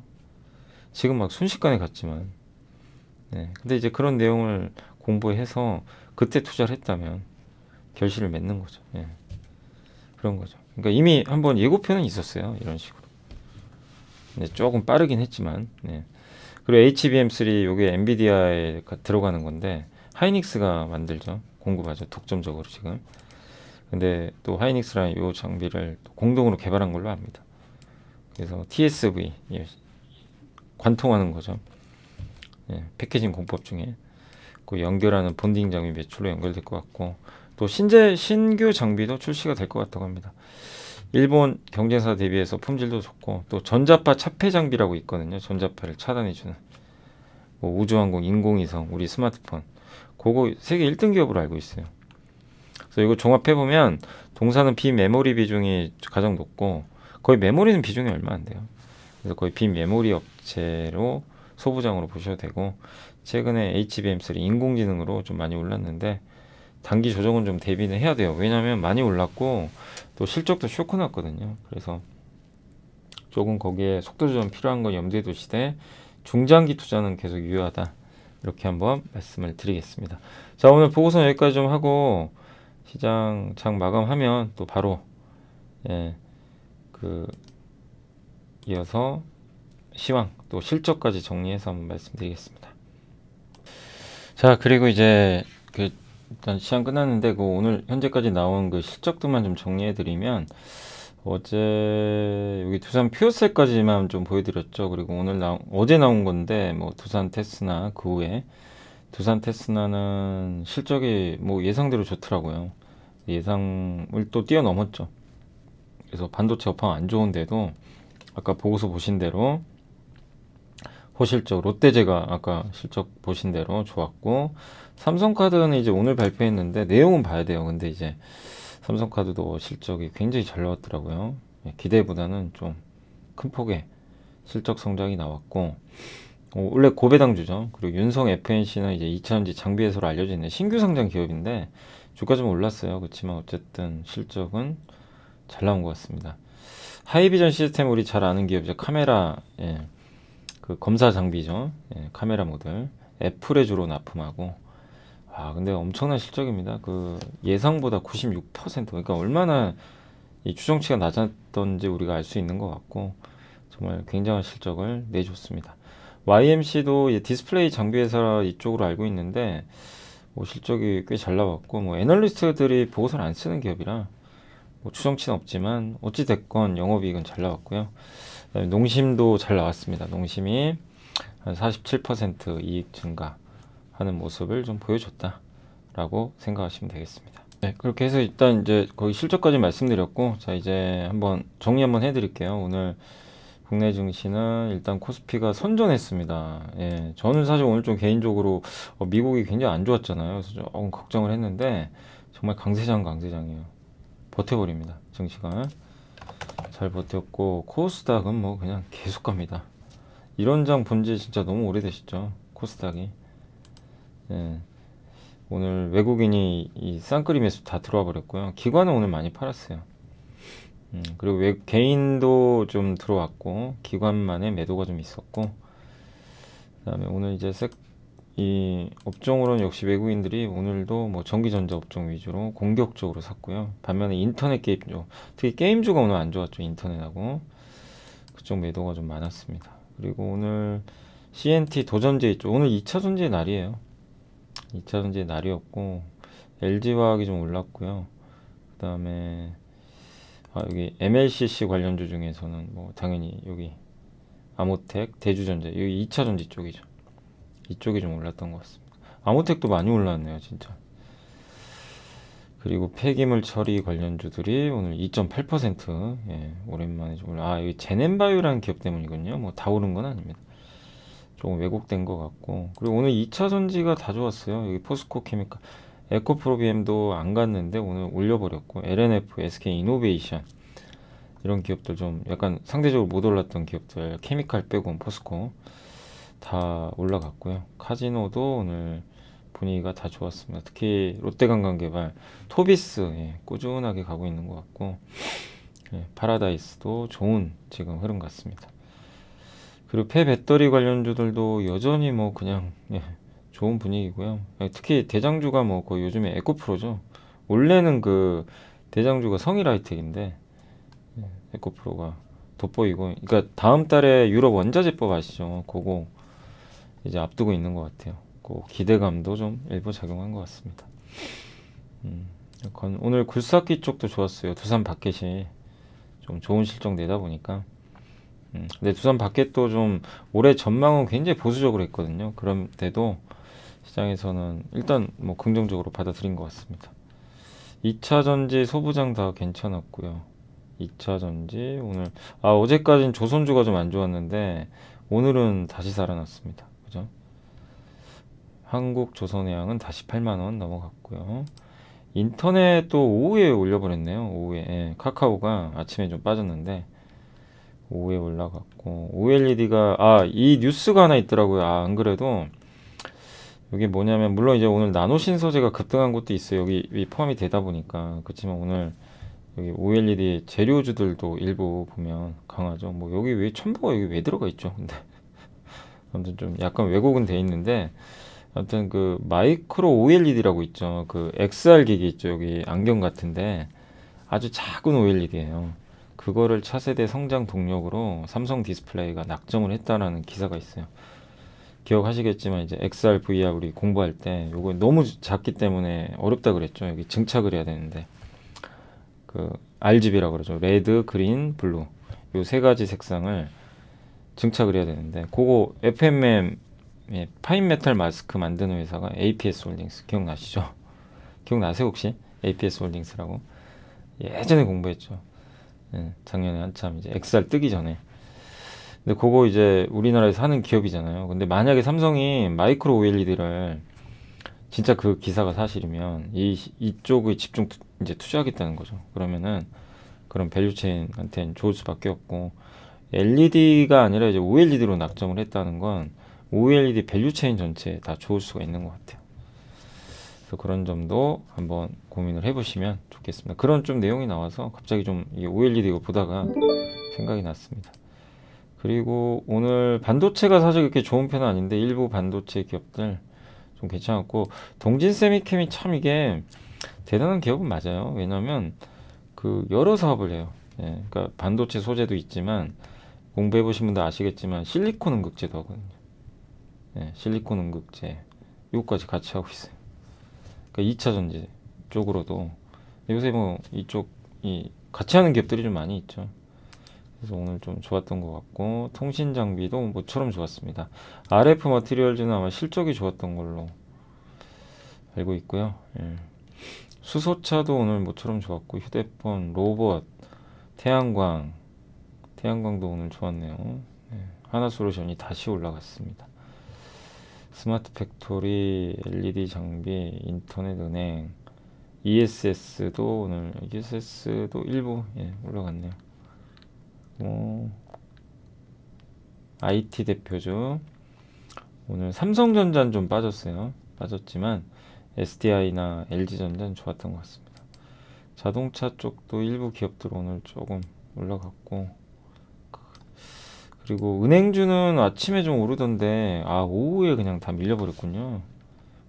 지금 막 순식간에 갔지만, 네. 근데 이제 그런 내용을 공부해서 그때 투자를 했다면 결실을 맺는 거죠. 예. 그런 거죠. 그러니까 이미 한번 예고편은 있었어요. 이런 식으로. 네, 조금 빠르긴 했지만. 네. 그리고 HBM3 요게 엔비디아에 들어가는 건데 하이닉스가 만들죠. 공급하죠. 독점적으로 지금. 근데 또 하이닉스랑 요 장비를 공동으로 개발한 걸로 압니다. 그래서 TSV, 예, 관통하는 거죠. 예, 패키징 공법 중에 그 연결하는 본딩 장비 매출로 연결될 것 같고, 또 신규 장비도 출시가 될 것 같다고 합니다. 일본 경쟁사 대비해서 품질도 좋고, 또 전자파 차폐 장비라고 있거든요. 전자파를 차단해주는, 뭐 우주항공, 인공위성, 우리 스마트폰, 그거 세계 1등 기업으로 알고 있어요. 그래서 이거 종합해보면 동사는 비메모리 비중이 가장 높고, 거의 메모리는 비중이 얼마 안 돼요. 그래서 거의 비메모리 업체로 소부장으로 보셔도 되고, 최근에 HBM3 인공지능으로 좀 많이 올랐는데 단기 조정은 좀 대비는 해야 돼요. 왜냐하면 많이 올랐고 또 실적도 쇼크 났거든요. 그래서 조금 거기에 속도 조정 필요한 건 염두에 두시되 중장기 투자는 계속 유효하다, 이렇게 한번 말씀을 드리겠습니다. 자, 오늘 보고서 여기까지 좀 하고 시장 장 마감하면 또 바로 이어서 시황 또 실적까지 정리해서 한번 말씀드리겠습니다. 자, 그리고 이제 일단 시간 끝났는데 오늘 현재까지 나온 실적들만 좀 정리해드리면, 어제 여기 두산 퓨어셀까지만 좀 보여드렸죠. 그리고 어제 나온 건데 두산 테스나, 그 후에 두산 테스나는 실적이 예상대로 좋더라고요. 예상을 또 뛰어넘었죠. 그래서 반도체 업황 안 좋은데도 아까 보고서 보신 대로 호실적, 롯데제가 아까 실적 보신 대로 좋았고, 삼성카드는 이제 오늘 발표했는데 내용은 봐야 돼요. 근데 이제 삼성카드도 실적이 굉장히 잘 나왔더라고요. 기대보다는 좀 큰 폭의 실적 성장이 나왔고, 원래 고배당주죠. 그리고 윤성 FNC는 이제 2차전지 장비 회사로 알려져 있는 신규 상장 기업인데 주가 좀 올랐어요. 그렇지만 어쨌든 실적은 잘 나온 것 같습니다. 하이비전 시스템, 우리 잘 아는 기업이죠. 카메라, 그 검사 장비죠. 카메라 모델 애플에 주로 납품하고, 근데 엄청난 실적입니다. 그 예상보다 96%, 그러니까 얼마나 이 추정치가 낮았던지 우리가 알 수 있는 것 같고, 정말 굉장한 실적을 내줬습니다. YMC도 디스플레이 장비 회사 이쪽으로 알고 있는데 실적이 꽤 잘 나왔고, 애널리스트들이 보고서를 안 쓰는 기업이라 추정치는 없지만 어찌 됐건 영업이익은 잘 나왔고요. 그다음에 농심도 잘 나왔습니다. 농심이 한 47% 이익 증가하는 모습을 좀 보여줬다라고 생각하시면 되겠습니다. 네, 그렇게 해서 일단 이제 거의 실적까지 말씀드렸고, 자, 이제 한번 정리 한번 해드릴게요. 오늘 국내 증시는 일단 코스피가 선전했습니다. 저는 사실 오늘 좀 개인적으로 미국이 굉장히 안 좋았잖아요. 그래서 조금 걱정을 했는데 정말 강세장이에요. 버텨버립니다. 증시가 잘 버텼고, 코스닥은 그냥 계속 갑니다. 이런 장 본지 진짜 너무 오래되셨죠, 코스닥이. 오늘 외국인이 이 쌍끌이 매수 다 들어와 버렸고요. 기관은 오늘 많이 팔았어요. 그리고 개인도 좀 들어왔고, 기관만의 매도가 좀 있었고, 그 다음에 오늘 이제 이 업종으로는 역시 외국인들이 오늘도 전기전자 업종 위주로 공격적으로 샀고요. 반면에 인터넷 게임주, 특히 게임주가 오늘 안 좋았죠. 인터넷하고 그쪽 매도가 좀 많았습니다. 그리고 오늘 CNT 도전제 있죠. 오늘 2차 전지의 날이에요. 2차 전지의 날이었고, LG화학이 좀 올랐고요. 그 다음에 여기 MLCC 관련주 중에서는 당연히 여기 아모텍, 대주전자, 여기 2차 전지 쪽이죠. 이쪽이 좀 올랐던 것 같습니다. 아모텍도 많이 올랐네요, 진짜. 그리고 폐기물 처리 관련주들이 오늘 2.8%, 오랜만에 좀 여기 제넨바이오라는 기업 때문이군요. 다 오른 건 아닙니다. 조금 왜곡된 것 같고, 그리고 오늘 2차 전지가 다 좋았어요. 여기 포스코 케미칼, 에코프로비엠도 안 갔는데 오늘 올려버렸고, LNF, SK이노베이션, 이런 기업들 좀 약간 상대적으로 못 올랐던 기업들, 케미칼 빼고 포스코 다 올라갔고요. 카지노도 오늘 분위기가 다 좋았습니다. 특히 롯데관광개발, 토비스 꾸준하게 가고 있는 것 같고, 파라다이스도 좋은 지금 흐름 같습니다. 그리고 폐배터리 관련주들도 여전히 그냥 좋은 분위기고요. 특히 대장주가 거의 요즘에 에코프로죠. 원래는 그 대장주가 성일하이텍인데 에코프로가 돋보이고, 그러니까 다음 달에 유럽 원자재법 아시죠? 그거 이제 앞두고 있는 것 같아요. 그 기대감도 좀 일부 작용한 것 같습니다. 오늘 굴삭기 쪽도 좋았어요. 두산 바켓이 좀 좋은 실적 내다 보니까. 근데 두산 바켓도 좀 올해 전망은 굉장히 보수적으로 했거든요. 그런데도 시장에서는 일단 긍정적으로 받아들인 것 같습니다. 2차 전지 소부장 다 괜찮았고요. 2차 전지 오늘 어제까지는 조선주가 좀 안 좋았는데 오늘은 다시 살아났습니다. 그죠? 한국조선해양은 다시 8만원 넘어갔고요. 인터넷도 오후에 올려버렸네요. 오후에 카카오가 아침에 좀 빠졌는데 오후에 올라갔고 OLED가 이 뉴스가 하나 있더라고요. 안 그래도 여기 뭐냐면 물론 이제 오늘 나노 신소재가 급등한 것도 있어요. 여기 포함이 되다 보니까. 그렇지만 오늘 여기 OLED 재료주들도 일부 보면 강하죠. 뭐 여기 왜 첨보가 여기 왜 들어가 있죠? 근데 아무튼 좀 약간 왜곡은 돼 있는데 아무튼 그 마이크로 OLED라고 있죠. 그 XR 기기 있죠. 여기 안경 같은데 아주 작은 OLED예요. 그거를 차세대 성장 동력으로 삼성 디스플레이가 낙점을 했다라는 기사가 있어요. 기억하시겠지만 이제 XR, VR 우리 공부할 때 요거 너무 작기 때문에 어렵다 그랬죠. 여기 증착을 해야 되는데 그 RGB라고 그러죠. 레드, 그린, 블루 요 세 가지 색상을 증착을 해야 되는데 그거 FMM 파인메탈 마스크 만드는 회사가 APS 홀딩스 기억나시죠? 기억나세요 혹시? APS 홀딩스라고 예전에 공부했죠. 작년에 한참 이제 XR 뜨기 전에. 근데 그거 이제 우리나라에서 하는 기업이잖아요. 근데 만약에 삼성이 마이크로 OLED를 진짜 그 기사가 사실이면 이쪽에 집중 이제 투자하겠다는 거죠. 그러면은 그런 밸류체인한테는 좋을 수밖에 없고 LED가 아니라 이제 OLED로 낙점을 했다는 건 OLED 밸류체인 전체에 다 좋을 수가 있는 것 같아요. 그래서 그런 점도 한번 고민을 해보시면 좋겠습니다. 그런 좀 내용이 나와서 갑자기 좀 이게 OLED 이거 보다가 생각이 났습니다. 그리고 오늘 반도체가 사실 그렇게 좋은 편은 아닌데 일부 반도체 기업들 좀 괜찮았고 동진 세미캠이 참 이게 대단한 기업은 맞아요. 왜냐하면 그 여러 사업을 해요. 그러니까 반도체 소재도 있지만 공부해 보신 분들 아시겠지만 실리콘 응급제도 하거든요. 실리콘 응급제 이것까지 같이 하고 있어요. 그러니까 2차 전지 쪽으로도 요새 뭐 이쪽이 같이 하는 기업들이 좀 많이 있죠. 그래서 오늘 좀 좋았던 것 같고 통신 장비도 모처럼 좋았습니다. RF 머티리얼즈는 아마 실적이 좋았던 걸로 알고 있고요. 수소차도 오늘 모처럼 좋았고 휴대폰, 로봇, 태양광도 오늘 좋았네요. 하나솔루션이 다시 올라갔습니다. 스마트 팩토리, LED 장비, 인터넷 은행, ESS도 오늘 일부 올라갔네요. IT 대표죠. 오늘 삼성전자는 좀 빠졌지만 SDI나 LG전자는 좋았던 것 같습니다. 자동차 쪽도 일부 기업들 오늘 조금 올라갔고 그리고 은행주는 아침에 좀 오르던데 오후에 그냥 다 밀려버렸군요.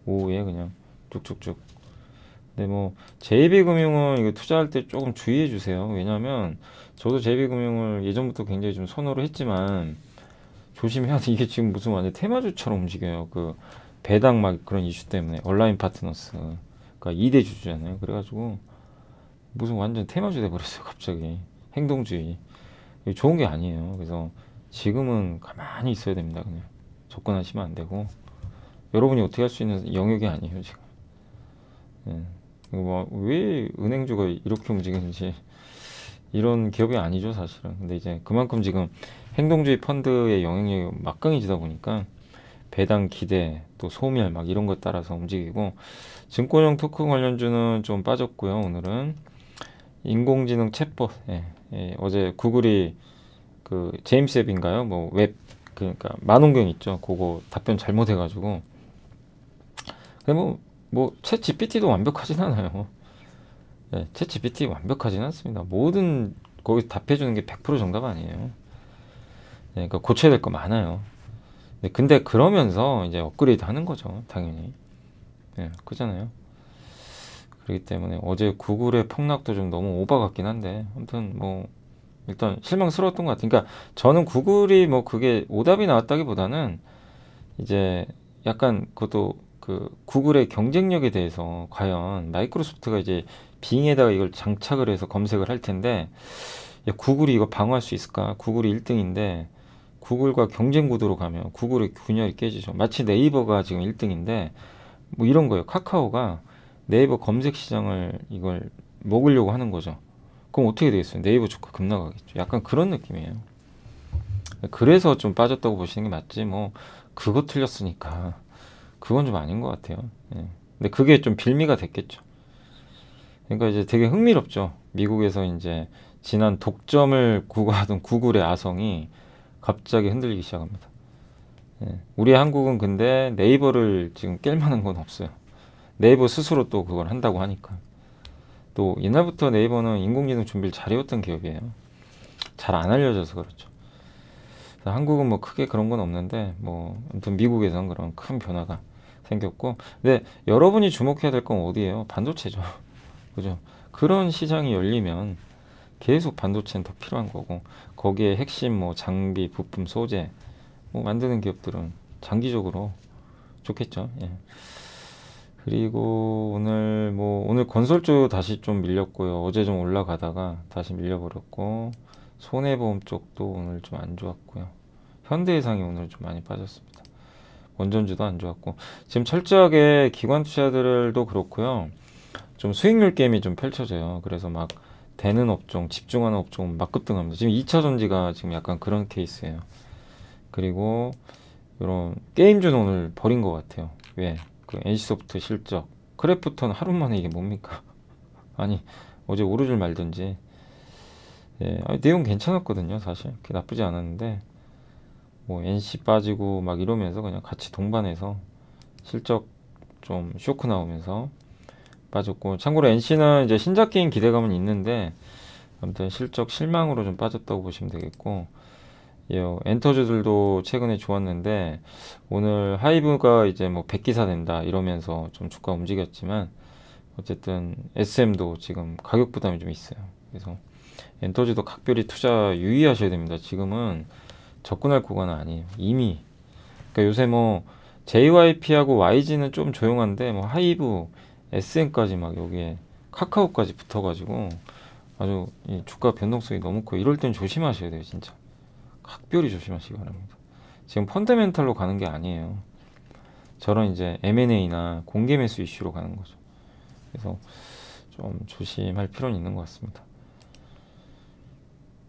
오후에 그냥 쭉쭉쭉. 근데 뭐 JB금융은 이거 투자할 때 조금 주의해 주세요. 왜냐하면 저도 JB금융을 예전부터 굉장히 좀 선호를 했지만 조심해야 돼. 이게 지금 무슨 완전 테마주처럼 움직여요. 그 배당 막 그런 이슈 때문에 온라인 파트너스 그러니까 2대 주주잖아요. 그래가지고 무슨 완전 테마주 돼버렸어요. 갑자기 행동주의. 이게 좋은 게 아니에요. 그래서 지금은 가만히 있어야 됩니다. 그냥 접근하시면 안 되고 여러분이 어떻게 할 수 있는 영역이 아니에요 지금. 왜 은행주가 이렇게 움직이는지 이런 기업이 아니죠 사실은. 근데 이제 그만큼 지금 행동주의 펀드의 영향력이 막강해지다 보니까 배당 기대 또 소멸 막 이런 것 따라서 움직이고 증권형 토큰 관련주는 좀 빠졌고요. 오늘은 인공지능 챗봇 어제 구글이 그 제임스 앱인가요? 뭐 웹 그러니까 만원경 있죠. 그거 답변 잘못해가지고 뭐 챗 GPT도 완벽하진 않아요. 챗 GPT 완벽하진 않습니다. 모든 거기 답해주는 게 100% 정답 아니에요. 그러니까 고쳐야 될 거 많아요. 근데 그러면서 이제 업그레이드 하는 거죠, 당연히. 그잖아요. 그렇기 때문에 어제 구글의 폭락도 좀 너무 오바 같긴 한데, 아무튼 뭐 일단 실망스러웠던 것 같아요. 그러니까 저는 구글이 뭐 그게 오답이 나왔다기보다는 이제 약간 그것도 그 구글의 경쟁력에 대해서 과연 마이크로소프트가 이제 빙에다가 이걸 장착을 해서 검색을 할 텐데 야, 구글이 이거 방어할 수 있을까? 구글이 1등인데 구글과 경쟁 구도로 가면 구글의 균열이 깨지죠. 마치 네이버가 지금 1등인데 뭐 이런 거예요. 카카오가 네이버 검색 시장을 이걸 먹으려고 하는 거죠. 그럼 어떻게 되겠어요? 네이버 주가 급락하겠죠. 약간 그런 느낌이에요. 그래서 좀 빠졌다고 보시는 게 맞지 뭐 그거 틀렸으니까 그건 좀 아닌 것 같아요. 근데 그게 좀 빌미가 됐겠죠. 그러니까 이제 되게 흥미롭죠. 미국에서 이제 지난 독점을 구가하던 구글의 아성이 갑자기 흔들리기 시작합니다. 예, 우리 한국은 근데 네이버를 지금 깰 만한 건 없어요. 네이버 스스로 또 그걸 한다고 하니까. 또 옛날부터 네이버는 인공지능 준비를 잘해왔던 기업이에요. 잘 안 알려져서 그렇죠. 그래서 한국은 뭐 크게 그런 건 없는데 뭐 아무튼 미국에선 그런 큰 변화가 생겼고, 근데 여러분이 주목해야 될 건 어디예요? 반도체죠. 그죠? 그런 시장이 열리면 계속 반도체는 더 필요한 거고, 거기에 핵심 뭐 장비, 부품, 소재 뭐 만드는 기업들은 장기적으로 좋겠죠. 예. 그리고 오늘 건설주 다시 좀 밀렸고요. 어제 좀 올라가다가 다시 밀려버렸고, 손해보험 쪽도 오늘 좀 안 좋았고요. 현대해상이 오늘 좀 많이 빠졌습니다. 원전주도 안 좋았고, 지금 철저하게 기관 투자들도 그렇고요. 좀 수익률 게임이 좀 펼쳐져요. 그래서 막 되는 업종, 집중하는 업종 막 급등합니다. 지금 2차 전지가 지금 약간 그런 케이스예요. 그리고 이런 게임주는 오늘 버린 것 같아요. 왜? 그 NC소프트 실적, 크래프톤 하루 만에 이게 뭡니까? 아니, 어제 오르줄 말든지. 예, 아니, 내용 괜찮았거든요, 사실. 그게 나쁘지 않았는데, 뭐 NC 빠지고 막 이러면서 그냥 같이 동반해서 실적 좀 쇼크 나오면서 빠졌고, 참고로 NC는 이제 신작 게임 기대감은 있는데 아무튼 실적 실망으로 좀 빠졌다고 보시면 되겠고, 예, 엔터주들도 최근에 좋았는데 오늘 하이브가 이제 뭐 100기사 된다 이러면서 좀 주가 움직였지만, 어쨌든 SM도 지금 가격 부담이 좀 있어요. 그래서 엔터주도 각별히 투자 유의하셔야 됩니다. 지금은 접근할 구간은 아니에요. 이미. 그러니까 요새 뭐 JYP하고 YG는 좀 조용한데 뭐 하이브, SM까지 막 여기에 카카오까지 붙어가지고 아주 이 주가 변동성이 너무 커요. 이럴 땐 조심하셔야 돼요, 진짜. 각별히 조심하시기 바랍니다. 지금 펀더멘탈로 가는 게 아니에요. 저런 이제 M&A나 공개 매수 이슈로 가는 거죠. 그래서 좀 조심할 필요는 있는 것 같습니다.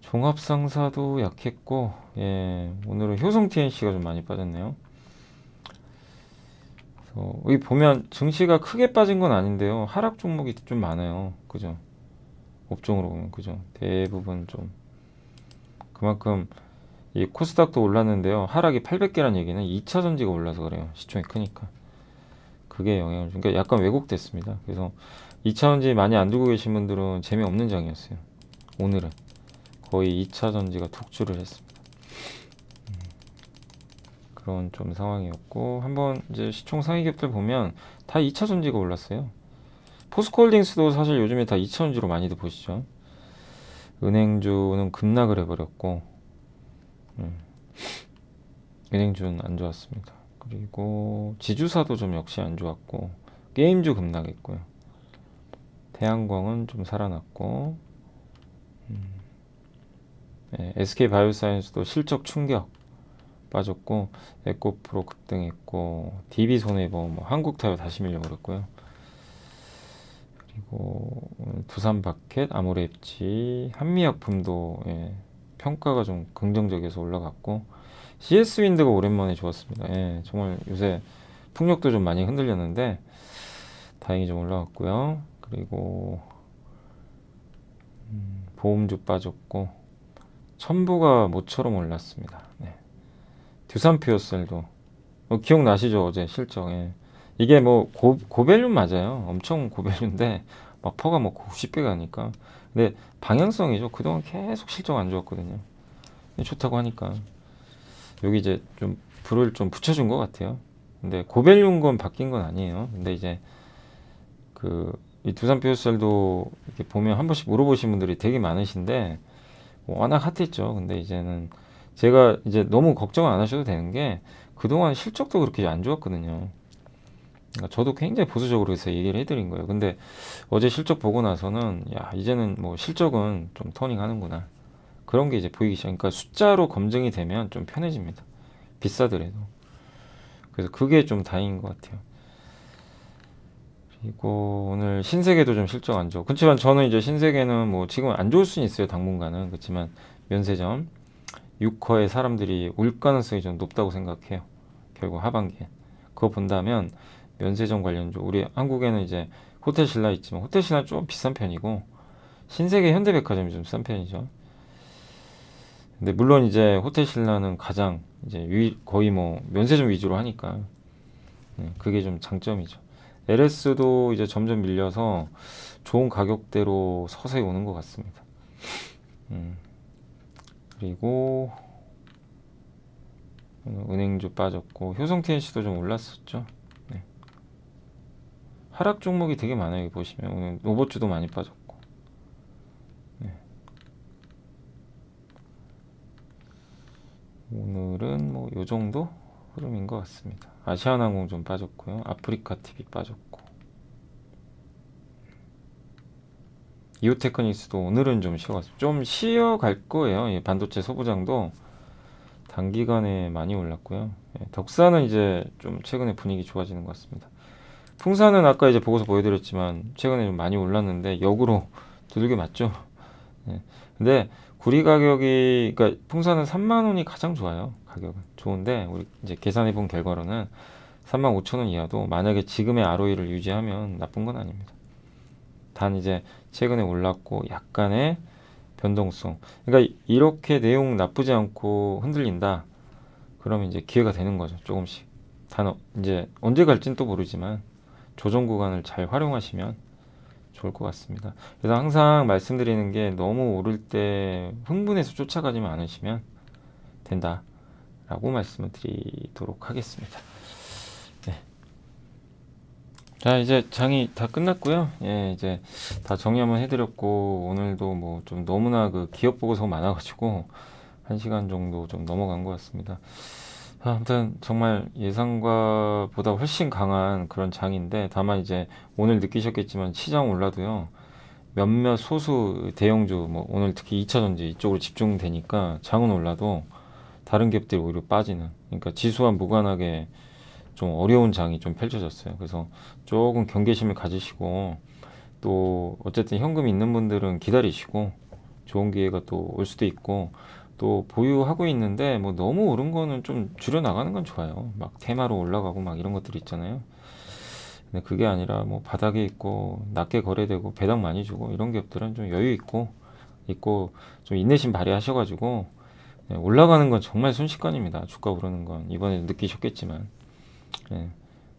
종합상사도 약했고, 예, 오늘은 효성 TNC가 좀 많이 빠졌네요. 여기 보면 증시가 크게 빠진 건 아닌데요. 하락 종목이 좀 많아요. 그죠? 업종으로 보면, 그죠? 대부분 좀 그만큼 이 코스닥도 올랐는데요. 하락이 800개란 얘기는 2차 전지가 올라서 그래요. 시총이 크니까. 그게 영향을 주니까 약간 왜곡됐습니다. 그래서 2차 전지 많이 안 두고 계신 분들은 재미없는 장이었어요. 오늘은 거의 2차 전지가 독주를 했습니다. 그런 좀 상황이었고, 한번 이제 시총 상위 기업들 보면 다 2차 전지가 올랐어요. 포스코홀딩스도 사실 요즘에 다 2차 전지로 많이들 보시죠. 은행주는 급락을 해버렸고, 은행주는 안 좋았습니다. 그리고 지주사도 좀 역시 안 좋았고, 게임주 급락했고요. 태양광은 좀 살아났고, 네, SK바이오사이언스도 실적 충격 빠졌고, 에코프로 급등했고, DB손해보험, 뭐 한국타이어 다시 밀려버렸고요. 그리고 두산바켓, 아모레엣지, 한미약품도 예, 평가가 좀 긍정적이어서 올라갔고, CS윈드가 오랜만에 좋았습니다. 예, 정말 요새 풍력도 좀 많이 흔들렸는데 다행히 좀 올라갔고요. 그리고 보험주 빠졌고, 첨보가 모처럼 올랐습니다. 네. 두산퓨어셀도 기억나시죠? 어제 실적. 예. 이게 뭐 고밸류 맞아요. 엄청 고밸류인데 막 퍼가 뭐 90배 가니까. 근데 방향성이죠. 그동안 계속 실적 안 좋았거든요. 좋다고 하니까 여기 이제 좀 불을 좀 붙여준 것 같아요. 근데 고밸류인 건 바뀐 건 아니에요. 근데 이제 이 두산퓨어셀도 이렇게 보면 한 번씩 물어보신 분들이 되게 많으신데 워낙 핫했죠. 근데 이제는 제가 이제 너무 걱정을 안 하셔도 되는 게, 그동안 실적도 그렇게 안 좋았거든요. 그러니까 저도 굉장히 보수적으로 해서 얘기를 해드린 거예요. 근데 어제 실적 보고 나서는 야, 이제는 뭐 실적은 좀 터닝 하는구나, 그런 게 이제 보이기 시작. 그러니까 숫자로 검증이 되면 좀 편해집니다. 비싸더라도. 그래서 그게 좀 다행인 것 같아요. 그리고 오늘 신세계도 좀 실적 안 좋고, 그렇지만 저는 이제 신세계는 뭐 지금 안 좋을 수는 있어요, 당분간은. 그렇지만 면세점 6호에 사람들이 올 가능성이 좀 높다고 생각해요. 결국 하반기에. 그거 본다면 면세점 관련주, 우리 한국에는 이제 호텔신라 있지만 호텔신라 좀 비싼 편이고, 신세계 현대백화점이 좀 싼 편이죠. 근데 물론 이제 호텔신라는 가장 이제 거의 뭐 면세점 위주로 하니까 그게 좀 장점이죠. LS도 이제 점점 밀려서 좋은 가격대로 서서히 오는 것 같습니다. 그리고 은행주 빠졌고 효성 TNC도 좀 올랐었죠. 네. 하락 종목이 되게 많아요. 여기 보시면 오늘 로봇주도 많이 빠졌고. 네. 오늘은 뭐 요 정도 흐름인 것 같습니다. 아시아나항공 좀 빠졌고요. 아프리카TV 빠졌고. 이오테크닉스도 오늘은 좀 쉬어갔습니다. 좀 쉬어갈 거예요. 예, 반도체 소부장도 단기간에 많이 올랐고요. 예, 덕사는 이제 좀 최근에 분위기 좋아지는 것 같습니다. 풍사는 아까 이제 보고서 보여드렸지만 최근에 좀 많이 올랐는데 역으로 두들겨 맞죠. 예, 근데 구리 가격이 그러니까 풍사는 3만 원이 가장 좋아요. 가격은 좋은데 우리 이제 계산해 본 결과로는 35,000원 이하도 만약에 지금의 ROE를 유지하면 나쁜 건 아닙니다. 단 이제 최근에 올랐고 약간의 변동성. 그러니까 이렇게 내용 나쁘지 않고 흔들린다. 그러면 이제 기회가 되는 거죠. 조금씩. 단 이제 언제 갈지는 또 모르지만 조정 구간을 잘 활용하시면 좋을 것 같습니다. 그래서 항상 말씀드리는 게 너무 오를 때 흥분해서 쫓아가지만 않으시면 된다라고 말씀을 드리도록 하겠습니다. 네. 자, 이제 장이 다 끝났고요. 예, 이제 다 정리 한번 해드렸고 오늘도 뭐 좀 너무나 그 기업 보고서 많아가지고 1시간 정도 좀 넘어간 것 같습니다. 아무튼 정말 예상과 보다 훨씬 강한 그런 장인데 다만 이제 오늘 느끼셨겠지만 시장 올라도요 몇몇 소수 대형주 뭐 오늘 특히 2차전지 이쪽으로 집중되니까 장은 올라도 다른 기업들이 오히려 빠지는, 그러니까 지수와 무관하게 좀 어려운 장이 좀 펼쳐졌어요. 그래서 조금 경계심을 가지시고 또 어쨌든 현금 있는 분들은 기다리시고 좋은 기회가 또 올 수도 있고 또 보유하고 있는데 뭐 너무 오른 거는 좀 줄여 나가는 건 좋아요. 막 테마로 올라가고 막 이런 것들이 있잖아요. 근데 그게 아니라 뭐 바닥에 있고 낮게 거래되고 배당 많이 주고 이런 기업들은 좀 여유 있고 좀 인내심 발휘하셔가지고 올라가는 건 정말 순식간입니다. 주가 오르는 건 이번에 느끼셨겠지만. 예.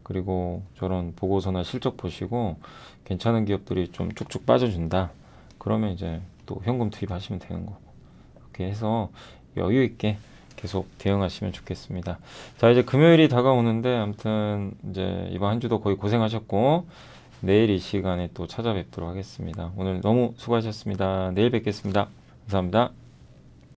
그리고 저런 보고서나 실적 보시고 괜찮은 기업들이 좀 쭉쭉 빠져준다. 그러면 이제 또 현금 투입하시면 되는 거고. 이렇게 해서 여유 있게 계속 대응하시면 좋겠습니다. 자, 이제 금요일이 다가오는데 아무튼 이제 이번 한 주도 거의 고생하셨고 내일 이 시간에 또 찾아뵙도록 하겠습니다. 오늘 너무 수고하셨습니다. 내일 뵙겠습니다. 감사합니다.